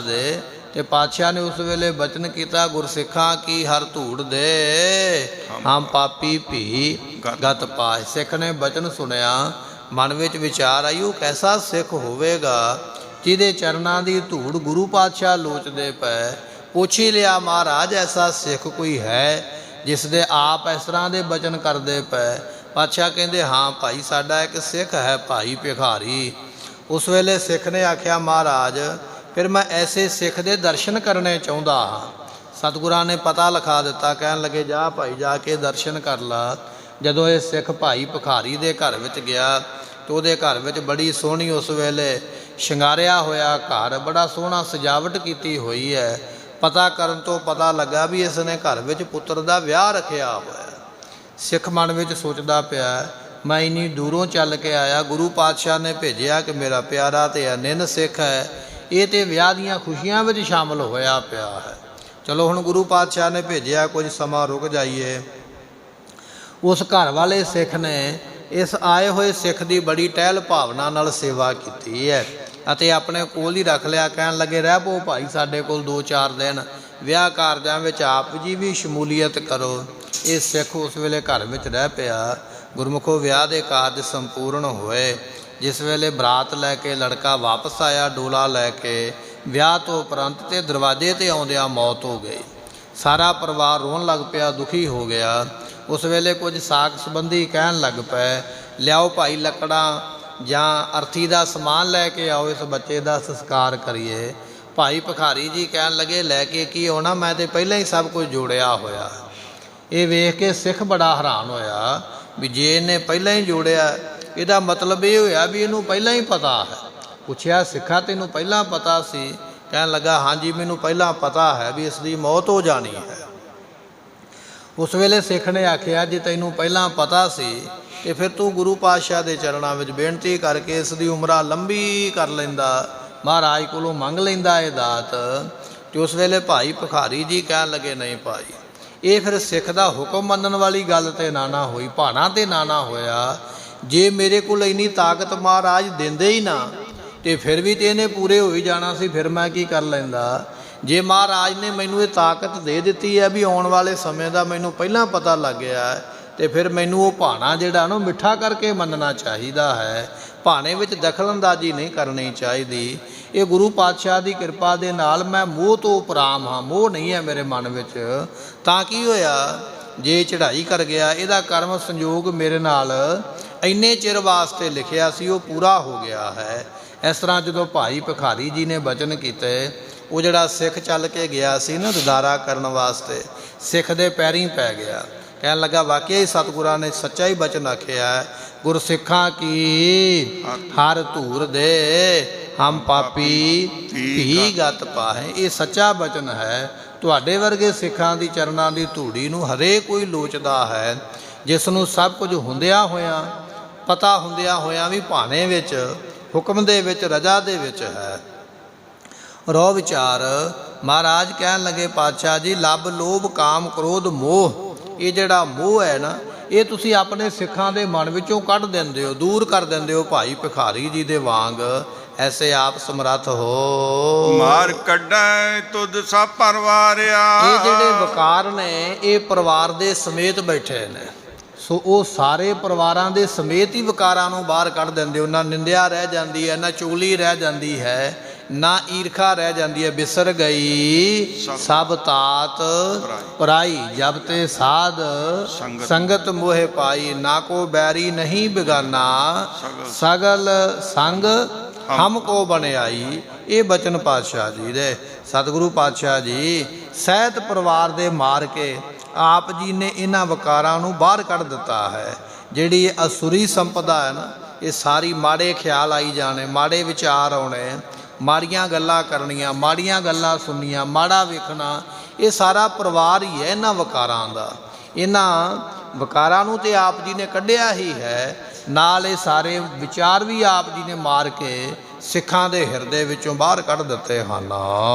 Speaker 1: ਦੇ, ਤੇ ਪਾਤਸ਼ਾਹ ਨੇ ਉਸ ਵੇਲੇ ਬਚਨ ਕੀਤਾ, ਗੁਰਸਿੱਖਾਂ ਕੀ ਹਰ ਧੂੜ ਦੇ ਹਮ ਪਾਪੀ ਭੀ ਗਤ ਪਾਏ। ਸਿੱਖ ਨੇ ਬਚਨ ਸੁਣਿਆ, ਮਨ ਵਿੱਚ ਵਿਚਾਰ ਆਈ, ਉਹ ਕੈਸਾ ਸਿੱਖ ਹੋਵੇਗਾ ਜਿਹਦੇ ਚਰਨਾਂ ਦੀ ਧੂੜ ਗੁਰੂ ਪਾਤਸ਼ਾਹ ਲੋਚਦੇ ਪਏ। ਪੁੱਛ ਹੀ ਲਿਆ, ਮਹਾਰਾਜ ਐਸਾ ਸਿੱਖ ਕੋਈ ਹੈ ਜਿਸ ਦੇ ਆਪ ਇਸ ਤਰ੍ਹਾਂ ਦੇ ਬਚਨ ਕਰਦੇ ਪਏ? ਪਾਤਸ਼ਾਹ ਕਹਿੰਦੇ, ਹਾਂ ਭਾਈ, ਸਾਡਾ ਇੱਕ ਸਿੱਖ ਹੈ ਭਾਈ ਭਿਖਾਰੀ। ਉਸ ਵੇਲੇ ਸਿੱਖ ਨੇ ਆਖਿਆ, ਮਹਾਰਾਜ ਫਿਰ ਮੈਂ ਐਸੇ ਸਿੱਖ ਦੇ ਦਰਸ਼ਨ ਕਰਨੇ ਚਾਹੁੰਦਾ ਹਾਂ। ਸਤਿਗੁਰਾਂ ਨੇ ਪਤਾ ਲਿਖਾ ਦਿੱਤਾ, ਕਹਿਣ ਲੱਗੇ, ਜਾ ਭਾਈ ਜਾ ਕੇ ਦਰਸ਼ਨ ਕਰ ਲਾ। ਜਦੋਂ ਇਹ ਸਿੱਖ ਭਾਈ ਭਿਖਾਰੀ ਦੇ ਘਰ ਵਿੱਚ ਗਿਆ ਤਾਂ ਉਹਦੇ ਘਰ ਵਿੱਚ ਬੜੀ ਸੋਹਣੀ ਉਸ ਵੇਲੇ ਸ਼ਿੰਗਾਰਿਆ ਹੋਇਆ ਘਰ, ਬੜਾ ਸੋਹਣਾ ਸਜਾਵਟ ਕੀਤੀ ਹੋਈ ਹੈ। ਪਤਾ ਕਰਨ ਤੋਂ ਪਤਾ ਲੱਗਾ ਵੀ ਇਸ ਨੇ ਘਰ ਵਿੱਚ ਪੁੱਤਰ ਦਾ ਵਿਆਹ ਰੱਖਿਆ ਹੋਇਆ। ਸਿੱਖ ਮਨ ਵਿੱਚ ਸੋਚਦਾ ਪਿਆ, ਮੈਂ ਇੰਨੀ ਦੂਰੋਂ ਚੱਲ ਕੇ ਆਇਆ, ਗੁਰੂ ਪਾਤਸ਼ਾਹ ਨੇ ਭੇਜਿਆ ਕਿ ਮੇਰਾ ਪਿਆਰਾ ਤੇ ਅਨਿੰਨ ਸਿੱਖ ਹੈ, ਇਹ ਤੇ ਵਿਆਹ ਦੀਆਂ ਖੁਸ਼ੀਆਂ ਵਿੱਚ ਸ਼ਾਮਲ ਹੋਇਆ ਪਿਆ ਹੈ। ਚਲੋ ਹੁਣ ਗੁਰੂ ਪਾਤਸ਼ਾਹ ਨੇ ਭੇਜਿਆ, ਕੁਝ ਸਮਾਂ ਰੁਕ ਜਾਈਏ। ਉਸ ਘਰ ਵਾਲੇ ਸਿੱਖ ਨੇ ਇਸ ਆਏ ਹੋਏ ਸਿੱਖ ਦੀ ਬੜੀ ਟਹਿਲ ਭਾਵਨਾ ਨਾਲ ਸੇਵਾ ਕੀਤੀ ਹੈ ਅਤੇ ਆਪਣੇ ਕੋਲ ਹੀ ਰੱਖ ਲਿਆ। ਕਹਿਣ ਲੱਗੇ, ਰਹਿ ਪਓ ਭਾਈ ਸਾਡੇ ਕੋਲ 2-4 ਦਿਨ, ਵਿਆਹ ਕਾਰਜਾਂ ਵਿੱਚ ਆਪ ਜੀ ਵੀ ਸ਼ਮੂਲੀਅਤ ਕਰੋ। ਇਹ ਸਿੱਖ ਉਸ ਵੇਲੇ ਘਰ ਵਿੱਚ ਰਹਿ ਪਿਆ। ਗੁਰਮੁਖੋ ਵਿਆਹ ਦੇ ਕਾਰਜ ਸੰਪੂਰਨ ਹੋਏ। ਜਿਸ ਵੇਲੇ ਬਰਾਤ ਲੈ ਕੇ ਲੜਕਾ ਵਾਪਸ ਆਇਆ ਡੋਲਾ ਲੈ ਕੇ, ਵਿਆਹ ਤੋਂ ਉਪਰੰਤ ਤੇ ਦਰਵਾਜ਼ੇ 'ਤੇ ਆਉਂਦਿਆਂ ਮੌਤ ਹੋ ਗਈ। ਸਾਰਾ ਪਰਿਵਾਰ ਰੋਣ ਲੱਗ ਪਿਆ, ਦੁਖੀ ਹੋ ਗਿਆ। ਉਸ ਵੇਲੇ ਕੁਝ ਸਾਕ ਸੰਬੰਧੀ ਕਹਿਣ ਲੱਗ ਪਏ, ਲਿਆਓ ਭਾਈ ਲੱਕੜਾਂ ਜਾਂ ਅਰਥੀ ਦਾ ਸਮਾਨ ਲੈ ਕੇ ਆਓ, ਇਸ ਬੱਚੇ ਦਾ ਸੰਸਕਾਰ ਕਰੀਏ। ਭਾਈ ਭਿਖਾਰੀ ਜੀ ਕਹਿਣ ਲੱਗੇ, ਲੈ ਕੇ ਕੀ ਆਉਣਾ, ਮੈਂ ਤੇ ਪਹਿਲਾਂ ਹੀ ਸਭ ਕੁਝ ਜੋੜਿਆ ਹੋਇਆ। ਇਹ ਵੇਖ ਕੇ ਸਿੱਖ ਬੜਾ ਹੈਰਾਨ ਹੋਇਆ ਵੀ ਜੇ ਇਹਨੇ ਪਹਿਲਾਂ ਹੀ ਜੋੜਿਆ, ਇਹਦਾ ਮਤਲਬ ਇਹ ਹੋਇਆ ਵੀ ਇਹਨੂੰ ਪਹਿਲਾਂ ਹੀ ਪਤਾ ਹੈ। ਪੁੱਛਿਆ, ਸਿੱਖਾ ਤੈਨੂੰ ਪਹਿਲਾਂ ਪਤਾ ਸੀ? ਕਹਿਣ ਲੱਗਾ, ਹਾਂਜੀ ਮੈਨੂੰ ਪਹਿਲਾਂ ਪਤਾ ਹੈ ਵੀ ਇਸ ਦੀ ਮੌਤ ਹੋ ਜਾਣੀ ਹੈ। ਉਸ ਵੇਲੇ ਸਿੱਖ ਨੇ ਆਖਿਆ, ਜੇ ਤੈਨੂੰ ਪਹਿਲਾਂ ਪਤਾ ਸੀ ਤੇ ਫਿਰ ਤੂੰ ਗੁਰੂ ਪਾਤਸ਼ਾਹ ਦੇ ਚਰਨਾਂ ਵਿੱਚ ਬੇਨਤੀ ਕਰਕੇ ਇਸ ਦੀ ਉਮਰਾਂ ਲੰਬੀ ਕਰ ਲੈਂਦਾ, ਮਹਾਰਾਜ ਕੋਲੋਂ ਮੰਗ ਲੈਂਦਾ ਇਹ ਦਾਤ। ਤੇ ਉਸ ਵੇਲੇ ਭਾਈ ਭਿਖਾਰੀ ਜੀ ਕਹਿਣ ਲੱਗੇ, ਨਹੀਂ ਭਾਈ, ਇਹ ਫਿਰ ਸਿੱਖ ਦਾ ਹੁਕਮ ਮੰਨਣ ਵਾਲੀ ਗੱਲ ਤੇ ਨਾ ਹੋਈ, ਭਾਣਾ ਤੇ ਨਾ ਹੋਇਆ। ਜੇ ਮੇਰੇ ਕੋਲ ਇੰਨੀ ਤਾਕਤ ਮਹਾਰਾਜ ਦਿੰਦੇ ਹੀ ਨਾ ਤੇ ਫਿਰ ਵੀ ਤੇ ਇਹਨੇ ਪੂਰੇ ਹੋ ਹੀ ਜਾਣਾ ਸੀ, ਫਿਰ ਮੈਂ ਕੀ ਕਰ ਲੈਂਦਾ। ਜੇ ਮਹਾਰਾਜ ਨੇ ਮੈਨੂੰ ਇਹ ਤਾਕਤ ਦੇ ਦਿੱਤੀ ਹੈ ਵੀ ਆਉਣ ਵਾਲੇ ਸਮੇਂ ਦਾ ਮੈਨੂੰ ਪਹਿਲਾਂ ਪਤਾ ਲੱਗ ਗਿਆ, ਤੇ ਫਿਰ ਮੈਨੂੰ ਉਹ ਭਾਣਾ ਜਿਹੜਾ ਨਾ ਮਿੱਠਾ ਕਰਕੇ ਮੰਨਣਾ ਚਾਹੀਦਾ ਹੈ। ਭਾਣੇ ਵਿੱਚ ਦਖਲਅੰਦਾਜ਼ੀ ਨਹੀਂ ਕਰਨੀ ਚਾਹੀਦੀ। ਇਹ ਗੁਰੂ ਪਾਤਸ਼ਾਹ ਦੀ ਕਿਰਪਾ ਦੇ ਨਾਲ ਮੈਂ ਮੋਹ ਤੋਂ ਉਪਰਾਮ ਹਾਂ, ਮੋਹ ਨਹੀਂ ਹੈ ਮੇਰੇ ਮਨ ਵਿੱਚ। ਤਾਂ ਕੀ ਹੋਇਆ, ਜੇ ਚੜ੍ਹਾਈ ਕਰ ਗਿਆ, ਇਹਦਾ ਕਰਮ ਸੰਯੋਗ ਮੇਰੇ ਨਾਲ ਇੰਨੇ ਚਿਰ ਵਾਸਤੇ ਲਿਖਿਆ ਸੀ ਉਹ ਪੂਰਾ ਹੋ ਗਿਆ ਹੈ। ਇਸ ਤਰ੍ਹਾਂ ਜਦੋਂ ਭਾਈ ਭਿਖਾਰੀ ਜੀ ਨੇ ਬਚਨ ਕੀਤੇ, ਉਹ ਜਿਹੜਾ ਸਿੱਖ ਚੱਲ ਕੇ ਗਿਆ ਸੀ ਨਾ ਦਦਾਰਾ ਕਰਨ ਵਾਸਤੇ, ਸਿੱਖ ਦੇ ਪੈਰੀਂ ਪੈ ਗਿਆ। ਕਹਿਣ ਲੱਗਾ, ਵਾਕਿਆ ਹੀ ਸਤਿਗੁਰਾਂ ਨੇ ਸੱਚਾ ਹੀ ਬਚਨ ਆਖਿਆ, ਗੁਰਸਿੱਖਾਂ ਕੀ ਹਰ ਧੂਰ ਦੇ ਹਮ ਪਾਪੀ ਭੀ ਗਤ ਪਾਹੇ। ਇਹ ਸੱਚਾ ਬਚਨ ਹੈ। ਤੁਹਾਡੇ ਵਰਗੇ ਸਿੱਖਾਂ ਦੀ ਚਰਨਾਂ ਦੀ ਧੂੜੀ ਨੂੰ ਹਰੇਕ ਕੋਈ ਲੋਚਦਾ ਹੈ, ਜਿਸ ਨੂੰ ਸਭ ਕੁਝ ਹੁੰਦਿਆਂ ਹੋਇਆਂ, ਪਤਾ ਹੁੰਦਿਆਂ ਹੋਇਆਂ ਵੀ ਭਾਣੇ ਵਿੱਚ, ਹੁਕਮ ਦੇ ਵਿੱਚ, ਰਜਾ ਦੇ ਵਿੱਚ ਹੈ। ਰੋ ਵਿਚਾਰ। ਮਹਾਰਾਜ ਕਹਿਣ ਲੱਗੇ, ਪਾਤਸ਼ਾਹ ਜੀ, ਲੱਭ ਲੋਭ ਕਾਮ ਕ੍ਰੋਧ ਮੋਹ, ਇਹ ਜਿਹੜਾ ਮੋਹ ਹੈ ਨਾ, ਇਹ ਤੁਸੀਂ ਆਪਣੇ ਸਿੱਖਾਂ ਦੇ ਮਨ ਵਿੱਚੋਂ ਕੱਢ ਦਿੰਦੇ ਹੋ, ਦੂਰ ਕਰ ਦਿੰਦੇ ਹੋ ਭਾਈ ਭਿਖਾਰੀ ਜੀ ਦੇ ਵਾਂਗ। ਐਸੇ ਆਪ ਸਮਰੱਥ ਹੋ,
Speaker 2: ਮਾਰ ਕੱਢੈ ਤੁਧ ਸਭ ਪਰਵਾਰਿਆ।
Speaker 1: ਇਹ ਜਿਹੜੇ ਵਕਾਰ ਨੇ, ਇਹ ਪਰਿਵਾਰ ਦੇ ਸਮੇਤ ਬੈਠੇ ਨੇ, ਸੋ ਉਹ ਸਾਰੇ ਪਰਿਵਾਰਾਂ ਦੇ ਸਮੇਤ ਹੀ ਵਕਾਰਾਂ ਨੂੰ ਬਾਹਰ ਕੱਢ ਦਿੰਦੇ ਹੋ। ਨਾ ਨਿੰਦਿਆ ਰਹਿ ਜਾਂਦੀ ਹੈ, ਨਾ ਚੁਗਲੀ ਰਹਿ ਜਾਂਦੀ ਹੈ, ਨਾ ਈਰਖਾ ਰਹਿ ਜਾਂਦੀ ਹੈ। ਬਿਸਰ ਗਈ ਸਭ ਤਾਤ ਪਰਾਈ, ਜਬ ਤੇ ਸਾਧ ਸੰਗਤ ਮੋਹਿ ਪਾਈ। ਨਾ ਕੋ ਬੈਰੀ ਨਹੀਂ ਬਿਗਾਨਾ, ਸਗਲ ਸੰਗ ਹਮ ਕੋ ਬਣਾਈ। ਇਹ ਬਚਨ ਪਾਤਸ਼ਾਹ ਜੀ ਦੇ। ਸਤਿਗੁਰੂ ਪਾਤਸ਼ਾਹ ਜੀ ਸਹਿਤ ਪਰਿਵਾਰ ਦੇ ਮਾਰ ਕੇ ਆਪ ਜੀ ਨੇ ਇਹਨਾਂ ਵਕਾਰਾਂ ਨੂੰ ਬਾਹਰ ਕੱਢ ਦਿੱਤਾ ਹੈ। ਜਿਹੜੀ ਅਸੁਰੀ ਸੰਪਦਾ ਹੈ ਨਾ, ਇਹ ਸਾਰੀ ਮਾੜੇ ਖਿਆਲ ਆਈ ਜਾਣੇ, ਮਾੜੇ ਵਿਚਾਰ ਆਉਣੇ, ਮਾੜੀਆਂ ਗੱਲਾਂ ਕਰਨੀਆਂ, ਮਾੜੀਆਂ ਗੱਲਾਂ ਸੁਣਨੀਆਂ, ਮਾੜਾ ਵੇਖਣਾ, ਇਹ ਸਾਰਾ ਪਰਿਵਾਰ ਹੀ ਹੈ ਇਹਨਾਂ ਵਕਾਰਾਂ ਦਾ। ਇਹਨਾਂ ਵਕਾਰਾਂ ਨੂੰ ਤੇ ਆਪ ਜੀ ਨੇ ਕੱਢਿਆ ਹੀ ਹੈ, ਨਾਲ ਇਹ ਸਾਰੇ ਵਿਚਾਰ ਵੀ ਆਪ ਜੀ ਨੇ ਮਾਰ ਕੇ ਸਿੱਖਾਂ ਦੇ ਹਿਰਦੇ ਵਿੱਚੋਂ ਬਾਹਰ ਕੱਢ ਦਿੱਤੇ ਹਨ।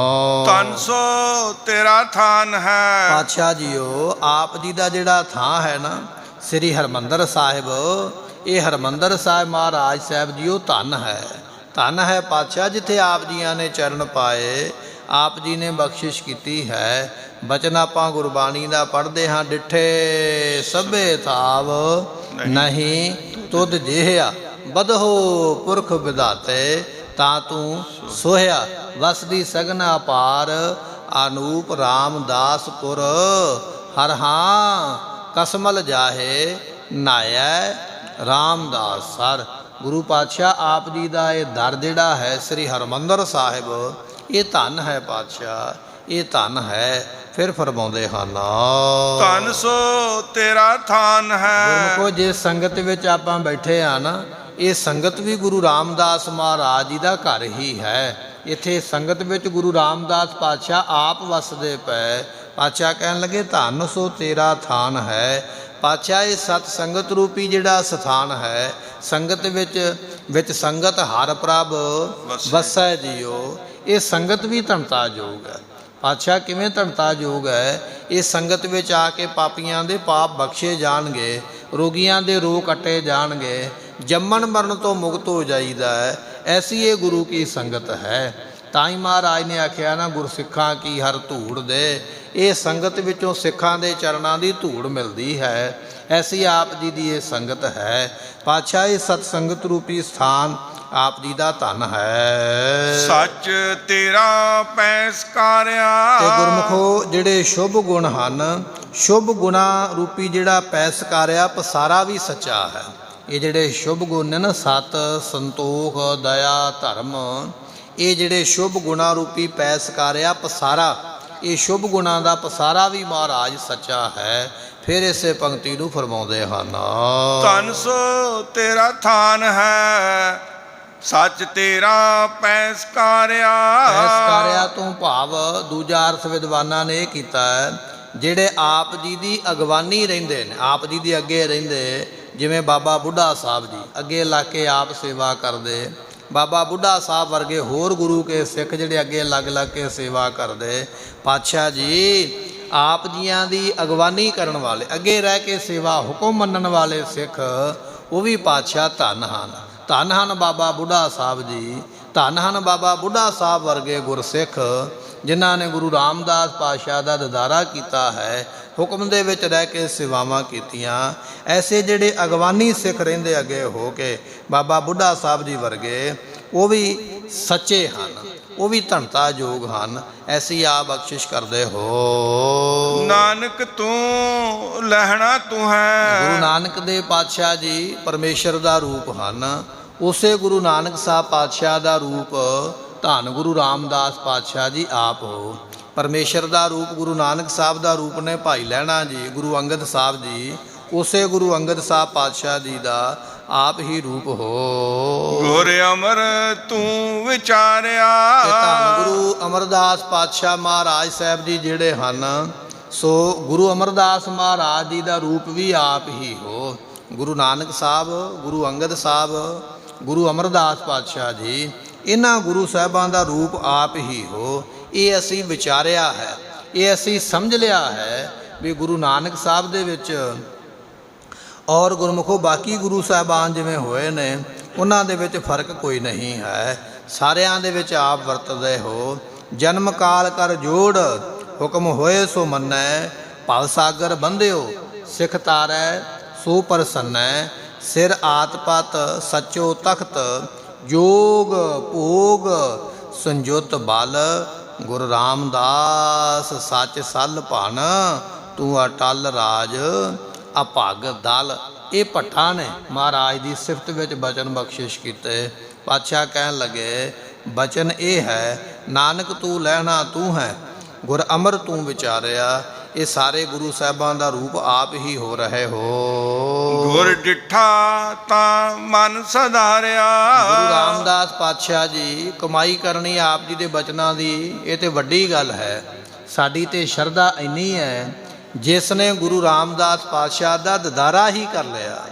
Speaker 2: ਧੰਨ ਸੋ ਤੇਰਾ ਥਾਨ ਹੈ।
Speaker 1: ਪਾਤਸ਼ਾਹ ਜੀਓ, ਆਪ ਜੀ ਦਾ ਜਿਹੜਾ ਥਾਂ ਹੈ ਨਾ, ਸ੍ਰੀ ਹਰਿਮੰਦਰ ਸਾਹਿਬ, ਇਹ ਹਰਿਮੰਦਰ ਸਾਹਿਬ ਮਹਾਰਾਜ ਸਾਹਿਬ ਜੀਓ ਧੰਨ ਹੈ ਪਾਤਸ਼ਾਹ, ਜਿੱਥੇ ਆਪ ਜੀਆਂ ਨੇ ਚਰਨ ਪਾਏ, ਆਪ ਜੀ ਨੇ ਬਖਸ਼ਿਸ਼ ਕੀਤੀ ਹੈ। ਬਚਨ ਆਪਾਂ ਗੁਰਬਾਣੀ ਦਾ ਪੜ੍ਹਦੇ ਹਾਂ, ਡਿਠੇ ਸਭੇ ਥਾਵ ਨਹੀਂ ਤੁਧ ਜਿਹਾ, ਬਦਹੋ ਪੁਰਖ ਵਿਧਾਤੇ ਤਾਂ ਤੂੰ ਸੋਹਿਆ, ਵਸਦੀ ਸਗਨ ਅਪਾਰ ਅਨੂਪ ਰਾਮਦਾਸਪੁਰ, ਹਰ ਹਾਂ ਕਸਮਲ ਜਾਹੇ ਨਾਇਐ ਰਾਮਦਾਸ ਸਰ। ਗੁਰੂ ਪਾਤਸ਼ਾਹ ਆਪ ਜੀ ਦਾ ਇਹ ਦਰ ਜਿਹੜਾ ਹੈ ਸ੍ਰੀ ਹਰਿਮੰਦਰ ਸਾਹਿਬ, ਇਹ ਧੰਨ ਹੈ ਪਾਤਸ਼ਾਹ, ਇਹ ਧੰਨ ਹੈ। ਫਿਰ ਫਰਮਾਉਂਦੇ ਹਨ,
Speaker 2: ਧੰਨ ਸੋ ਤੇਰਾ ਥਾਨ ਹੈ।
Speaker 1: ਗੁਰਮੁਖੋ ਜੇ ਸੰਗਤ ਵਿੱਚ ਆਪਾਂ ਬੈਠੇ ਆ ਨਾ, ਇਹ ਸੰਗਤ ਵੀ ਗੁਰੂ ਰਾਮਦਾਸ ਮਹਾਰਾਜ ਜੀ ਦਾ ਘਰ ਹੀ ਹੈ। ਇੱਥੇ ਸੰਗਤ ਵਿੱਚ ਗੁਰੂ ਰਾਮਦਾਸ ਪਾਤਸ਼ਾਹ ਆਪ ਵਸਦੇ ਪਏ। ਪਾਤਸ਼ਾਹ ਕਹਿਣ ਲੱਗੇ ਧੰਨ ਸੋ ਤੇਰਾ ਥਾਨ ਹੈ। ਪਾਤਸ਼ਾਹ ਇਹ ਸਤ ਸੰਗਤ ਰੂਪੀ ਜਿਹੜਾ ਸਥਾਨ ਹੈ, ਸੰਗਤ ਵਿੱਚ ਸੰਗਤ ਹਰ ਪ੍ਰਭ ਵਸੈ ਜੀਓ, ਇਹ ਸੰਗਤ ਵੀ ਧਨਤਾ ਯੋਗ ਹੈ। ਪਾਤਸ਼ਾਹ ਕਿਵੇਂ ਧਨਤਾ ਯੋਗ ਹੈ? ਇਹ ਸੰਗਤ ਵਿੱਚ ਆ ਕੇ ਪਾਪੀਆਂ ਦੇ ਪਾਪ ਬਖਸ਼ੇ ਜਾਣਗੇ, ਰੋਗੀਆਂ ਦੇ ਰੋਗ ਕੱਟੇ ਜਾਣਗੇ, ਜੰਮਣ ਮਰਨ ਤੋਂ ਮੁਕਤ ਹੋ ਜਾਈਦਾ ਹੈ। ਐਸੀ ਇਹ ਗੁਰੂ ਕੀ ਸੰਗਤ ਹੈ। ਤਾਂ ਹੀ ਮਹਾਰਾਜ ਨੇ ਆਖਿਆ ਨਾ, ਗੁਰਸਿੱਖਾਂ ਕੀ ਹਰ ਧੂੜ ਦੇ, ਇਹ ਸੰਗਤ ਵਿੱਚੋਂ ਸਿੱਖਾਂ ਦੇ ਚਰਨਾਂ ਦੀ ਧੂੜ ਮਿਲਦੀ ਹੈ। ਐਸੀ ਆਪ ਜੀ ਦੀ ਇਹ ਸੰਗਤ ਹੈ। ਪਾਤਸ਼ਾਹ ਇਹ ਸਤ ਸੰਗਤ ਰੂਪੀ ਸਥਾਨ ਆਪ ਜੀ ਦਾ ਧੰਨ ਹੈ।
Speaker 2: ਸੱਚ ਤੇਰਾ ਪੈਸਕਾਰਿਆ।
Speaker 1: ਤੇ ਗੁਰਮੁਖੋ ਜਿਹੜੇ ਸ਼ੁਭ ਗੁਣ ਹਨ, ਸ਼ੁਭ ਗੁਣਾ ਰੂਪੀ ਜਿਹੜਾ ਪੈਸਕਾਰਿਆ ਪਸਾਰਾ ਵੀ ਸੱਚਾ ਹੈ। ਇਹ ਜਿਹੜੇ ਸ਼ੁਭ ਗੁਣ ਨੇ ਨਾ, ਸਤ, ਸੰਤੋਖ, ਦਇਆ, ਧਰਮ, ਇਹ ਜਿਹੜੇ ਸ਼ੁਭ ਗੁਣਾ ਰੂਪੀ ਪੈਸਕਾਰਿਆ ਪਸਾਰਾ, ਇਹ ਸ਼ੁਭ ਗੁਣਾਂ ਦਾ ਪਸਾਰਾ ਵੀ ਮਹਾਰਾਜ ਸੱਚਾ ਹੈ। ਫਿਰ ਇਸੇ ਪੰਕਤੀ ਨੂੰ ਫਰਮਾਉਂਦੇ ਹਨ,
Speaker 2: ਧੰਨ ਸੋ ਤੇਰਾ ਥਾਨ ਹੈ, ਸੱਚ ਤੇਰਾ ਪੈਸਕਾਰਿਆ।
Speaker 1: ਪੈਸਕਾਰਿਆ ਤੋਂ ਭਾਵ ਦੂਜਾ ਅਰਥ ਵਿਦਵਾਨਾਂ ਨੇ ਇਹ ਕੀਤਾ ਹੈ, ਜਿਹੜੇ ਆਪ ਜੀ ਦੀ ਅਗਵਾਨੀ ਰਹਿੰਦੇ ਨੇ, ਆਪ ਜੀ ਦੀ ਅੱਗੇ ਰਹਿੰਦੇ, ਜਿਵੇਂ ਬਾਬਾ ਬੁੱਢਾ ਸਾਹਿਬ ਜੀ ਅੱਗੇ ਲੱਗ ਕੇ ਆਪ ਸੇਵਾ ਕਰਦੇ, ਬਾਬਾ ਬੁੱਢਾ ਸਾਹਿਬ ਵਰਗੇ ਹੋਰ ਗੁਰੂ ਕੇ ਸਿੱਖ ਜਿਹੜੇ ਅੱਗੇ ਲੱਗ ਕੇ ਸੇਵਾ ਕਰਦੇ। ਪਾਤਸ਼ਾਹ ਜੀ ਆਪ ਜੀਆਂ ਦੀ ਅਗਵਾਨੀ ਕਰਨ ਵਾਲੇ, ਅੱਗੇ ਰਹਿ ਕੇ ਸੇਵਾ ਹੁਕਮ ਮੰਨਣ ਵਾਲੇ ਸਿੱਖ, ਉਹ ਵੀ ਪਾਤਸ਼ਾਹ ਧੰਨ ਹਨ। ਧੰਨ ਹਨ ਬਾਬਾ ਬੁੱਢਾ ਸਾਹਿਬ ਜੀ, ਧੰਨ ਹਨ ਬਾਬਾ ਬੁੱਢਾ ਸਾਹਿਬ ਵਰਗੇ ਗੁਰਸਿੱਖ, ਜਿਨ੍ਹਾਂ ਨੇ ਗੁਰੂ ਰਾਮਦਾਸ ਪਾਤਸ਼ਾਹ ਦਾ ਦਿਦਾਰਾ ਕੀਤਾ ਹੈ, ਹੁਕਮ ਦੇ ਵਿੱਚ ਰਹਿ ਕੇ ਸੇਵਾਵਾਂ ਕੀਤੀਆਂ। ਐਸੇ ਜਿਹੜੇ ਅਗਵਾਨੀ ਸਿੱਖ ਰਹਿੰਦੇ ਅੱਗੇ ਹੋ ਕੇ, ਬਾਬਾ ਬੁੱਢਾ ਸਾਹਿਬ ਜੀ ਵਰਗੇ, ਉਹ ਵੀ ਸੱਚੇ ਹਨ, ਉਹ ਵੀ ਧਨਤਾ ਯੋਗ ਹਨ। ਐਸੀ ਆ ਬਖਸ਼ਿਸ਼ ਕਰਦੇ ਹੋ।
Speaker 2: ਨਾਨਕ ਤੂੰ ਲਹਿਣਾ ਤੂੰ ਹੈ।
Speaker 1: ਗੁਰੂ ਨਾਨਕ ਦੇਵ ਪਾਤਸ਼ਾਹ ਜੀ ਪਰਮੇਸ਼ਰ ਦਾ ਰੂਪ ਹਨ। ਉਸੇ ਗੁਰੂ ਨਾਨਕ ਸਾਹਿਬ ਪਾਤਸ਼ਾਹ ਦਾ ਰੂਪ ਧੰਨ ਗੁਰੂ ਰਾਮਦਾਸ ਪਾਤਸ਼ਾਹ ਜੀ ਆਪ ਹੋ। ਪਰਮੇਸ਼ਰ ਦਾ ਰੂਪ ਗੁਰੂ ਨਾਨਕ ਸਾਹਿਬ ਦਾ ਰੂਪ ਨੇ ਭਾਈ ਲਹਿਣਾ ਜੀ, ਗੁਰੂ ਅੰਗਦ ਸਾਹਿਬ ਜੀ, ਉਸੇ ਗੁਰੂ ਅੰਗਦ ਸਾਹਿਬ ਪਾਤਸ਼ਾਹ ਜੀ ਦਾ ਆਪ ਹੀ ਰੂਪ ਹੋ।
Speaker 2: ਗੁਰ ਅਮਰ ਤੂੰ ਵਿਚਾਰਿਆ।
Speaker 1: ਧੰਨ ਗੁਰੂ ਅਮਰਦਾਸ ਪਾਤਸ਼ਾਹ ਮਹਾਰਾਜ ਸਾਹਿਬ ਜੀ ਜਿਹੜੇ ਹਨ, ਸੋ ਗੁਰੂ ਅਮਰਦਾਸ ਮਹਾਰਾਜ ਜੀ ਦਾ ਰੂਪ ਵੀ ਆਪ ਹੀ ਹੋ। ਗੁਰੂ ਨਾਨਕ ਸਾਹਿਬ, ਗੁਰੂ ਅੰਗਦ ਸਾਹਿਬ, ਗੁਰੂ ਅਮਰਦਾਸ ਪਾਤਸ਼ਾਹ ਜੀ, ਇਹਨਾਂ ਗੁਰੂ ਸਾਹਿਬਾਂ ਦਾ ਰੂਪ ਆਪ ਹੀ ਹੋ। ਇਹ ਅਸੀਂ ਵਿਚਾਰਿਆ ਹੈ, ਇਹ ਅਸੀਂ ਸਮਝ ਲਿਆ ਹੈ ਵੀ ਗੁਰੂ ਨਾਨਕ ਸਾਹਿਬ ਦੇ ਵਿੱਚ ਔਰ ਗੁਰਮੁਖੋ ਬਾਕੀ ਗੁਰੂ ਸਾਹਿਬਾਨ ਜਿਵੇਂ ਹੋਏ ਨੇ, ਉਹਨਾਂ ਦੇ ਵਿੱਚ ਫਰਕ ਕੋਈ ਨਹੀਂ ਹੈ। ਸਾਰਿਆਂ ਦੇ ਵਿੱਚ ਆਪ ਵਰਤਦੇ ਹੋ। ਜਨਮ ਕਾਲ ਕਰ ਜੋੜ, ਹੁਕਮ ਹੋਏ ਸੋ ਮੰਨੈ, ਭਵ ਸਾਗਰ ਬੰਧਿਓ ਸਿੱਖ ਤਾਰੈ ਸੋ ਪ੍ਰਸੰਨੈ, ਸਿਰ ਆਤਪਤ ਸੱਚੋ ਤਖਤ, ਜੋਗ ਭੋਗ ਸੰਜੁਤ ਬਲ, ਗੁਰੂ ਰਾਮਦਾਸ ਸੱਚ ਸਲ ਭਨ, ਤੂੰ ਅਟਲ ਰਾਜ ਅਭਗ ਦਲ। ਇਹ ਭੱਠਾਂ ਨੇ ਮਹਾਰਾਜ ਦੀ ਸਿਫਤ ਵਿੱਚ ਬਚਨ ਬਖਸ਼ਿਸ਼ ਕੀਤੇ। ਪਾਤਸ਼ਾਹ ਕਹਿਣ ਲੱਗੇ ਬਚਨ ਇਹ ਹੈ, ਨਾਨਕ ਤੂੰ ਲਹਿਣਾ ਤੂੰ ਹੈ, ਗੁਰ ਅਮਰ ਤੂੰ ਵਿਚਾਰਿਆ। ਇਹ ਸਾਰੇ ਗੁਰੂ ਸਾਹਿਬਾਂ ਦਾ ਰੂਪ ਆਪ ਹੀ ਹੋ ਰਹੇ ਹੋ।
Speaker 2: ਗੁਰ ਡਿਠਾ ਤਾਂ ਮਨ ਸਧਾਰਿਆ।
Speaker 1: ਗੁਰੂ ਰਾਮਦਾਸ ਪਾਤਸ਼ਾਹ ਜੀ ਕਮਾਈ ਕਰਨੀ ਆਪ ਜੀ ਦੇ ਬਚਨਾਂ ਦੀ, ਇਹ ਤੇ ਵੱਡੀ ਗੱਲ ਹੈ। ਸਾਡੀ ਤੇ ਸ਼ਰਧਾ ਇੰਨੀ ਹੈ, ਜਿਸ ਨੇ ਗੁਰੂ ਰਾਮਦਾਸ ਪਾਤਸ਼ਾਹ ਦਾ ਦਿਦਾਰਾ ਹੀ ਕਰ ਲਿਆ,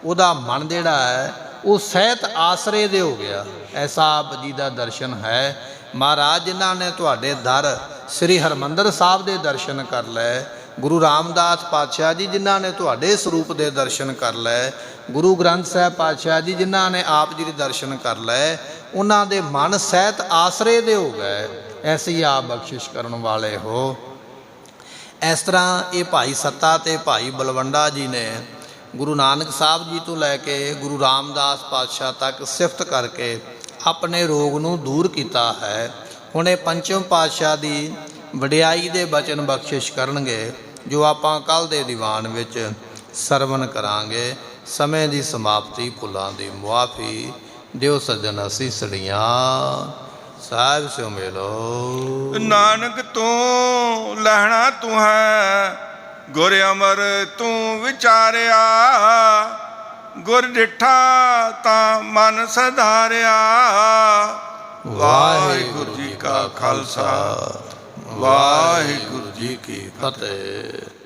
Speaker 1: ਉਹਦਾ ਮਨ ਜਿਹੜਾ ਹੈ ਉਹ ਸਹਿਤ ਆਸਰੇ ਦੇ ਹੋ ਗਿਆ। ਐਸਾ ਆਪ ਜੀ ਦਾ ਦਰਸ਼ਨ ਹੈ। ਮਹਾਰਾਜ ਜਿਨ੍ਹਾਂ ਨੇ ਤੁਹਾਡੇ ਦਰ ਸ੍ਰੀ ਹਰਿਮੰਦਰ ਸਾਹਿਬ ਦੇ ਦਰਸ਼ਨ ਕਰ ਲਏ, ਗੁਰੂ ਰਾਮਦਾਸ ਪਾਤਸ਼ਾਹ ਜੀ ਜਿਨ੍ਹਾਂ ਨੇ ਤੁਹਾਡੇ ਸਰੂਪ ਦੇ ਦਰਸ਼ਨ ਕਰ ਲਏ, ਗੁਰੂ ਗ੍ਰੰਥ ਸਾਹਿਬ ਪਾਤਸ਼ਾਹ ਜੀ ਜਿਨ੍ਹਾਂ ਨੇ ਆਪ ਜੀ ਦੇ ਦਰਸ਼ਨ ਕਰ ਲਏ, ਉਹਨਾਂ ਦੇ ਮਨ ਸਹਿਤ ਆਸਰੇ ਦੇ ਹੋ ਗਏ, ਐਸੀ ਆਪ ਬਖਸ਼ਿਸ਼ ਕਰਨ ਵਾਲੇ ਹੋ। ਇਸ ਤਰ੍ਹਾਂ ਇਹ ਭਾਈ ਸੱਤਾ ਤੇ ਭਾਈ ਬਲਵੰਡਾ ਜੀ ਨੇ ਗੁਰੂ ਨਾਨਕ ਸਾਹਿਬ ਜੀ ਤੋਂ ਲੈ ਕੇ ਗੁਰੂ ਰਾਮਦਾਸ ਪਾਤਸ਼ਾਹ ਤੱਕ ਸਿਫਤ ਕਰਕੇ ਆਪਣੇ ਰੋਗ ਨੂੰ ਦੂਰ ਕੀਤਾ ਹੈ। ਹੁਣ ਇਹ ਪੰਚਮ ਪਾਤਸ਼ਾਹ ਦੀ ਵਡਿਆਈ ਦੇ ਬਚਨ ਬਖਸ਼ਿਸ਼ ਕਰਨਗੇ, ਜੋ ਆਪਾਂ ਕੱਲ੍ਹ ਦੇ ਦੀਵਾਨ ਵਿੱਚ ਸਰਵਣ ਕਰਾਂਗੇ। ਸਮੇਂ ਦੀ ਸਮਾਪਤੀ, ਭੁੱਲਾਂ ਦੀ ਮੁਆਫੀ ਦਿਓ ਸੱਜਣ ਅਸੀਸੜੀਆਂ, ਸਾਹਿਬ ਸਿਓ ਮਿਲੋ।
Speaker 2: ਨਾਨਕ ਤੂੰ ਲਹਿਣਾ ਤੂੰ ਹੈ, ਗੁਰ ਅਮਰ ਤੂੰ ਵਿਚਾਰਿਆ, ਗੁਰ ਡਿਠਾ ਤਾਂ ਮਨ ਸਧਾਰਿਆ। ਵਾਹਿਗੁਰੂ ਜੀ ਕਾ ਖਾਲਸਾ, ਵਾਹਿਗੁਰੂ ਜੀ ਕੀ ਫਤਿਹ।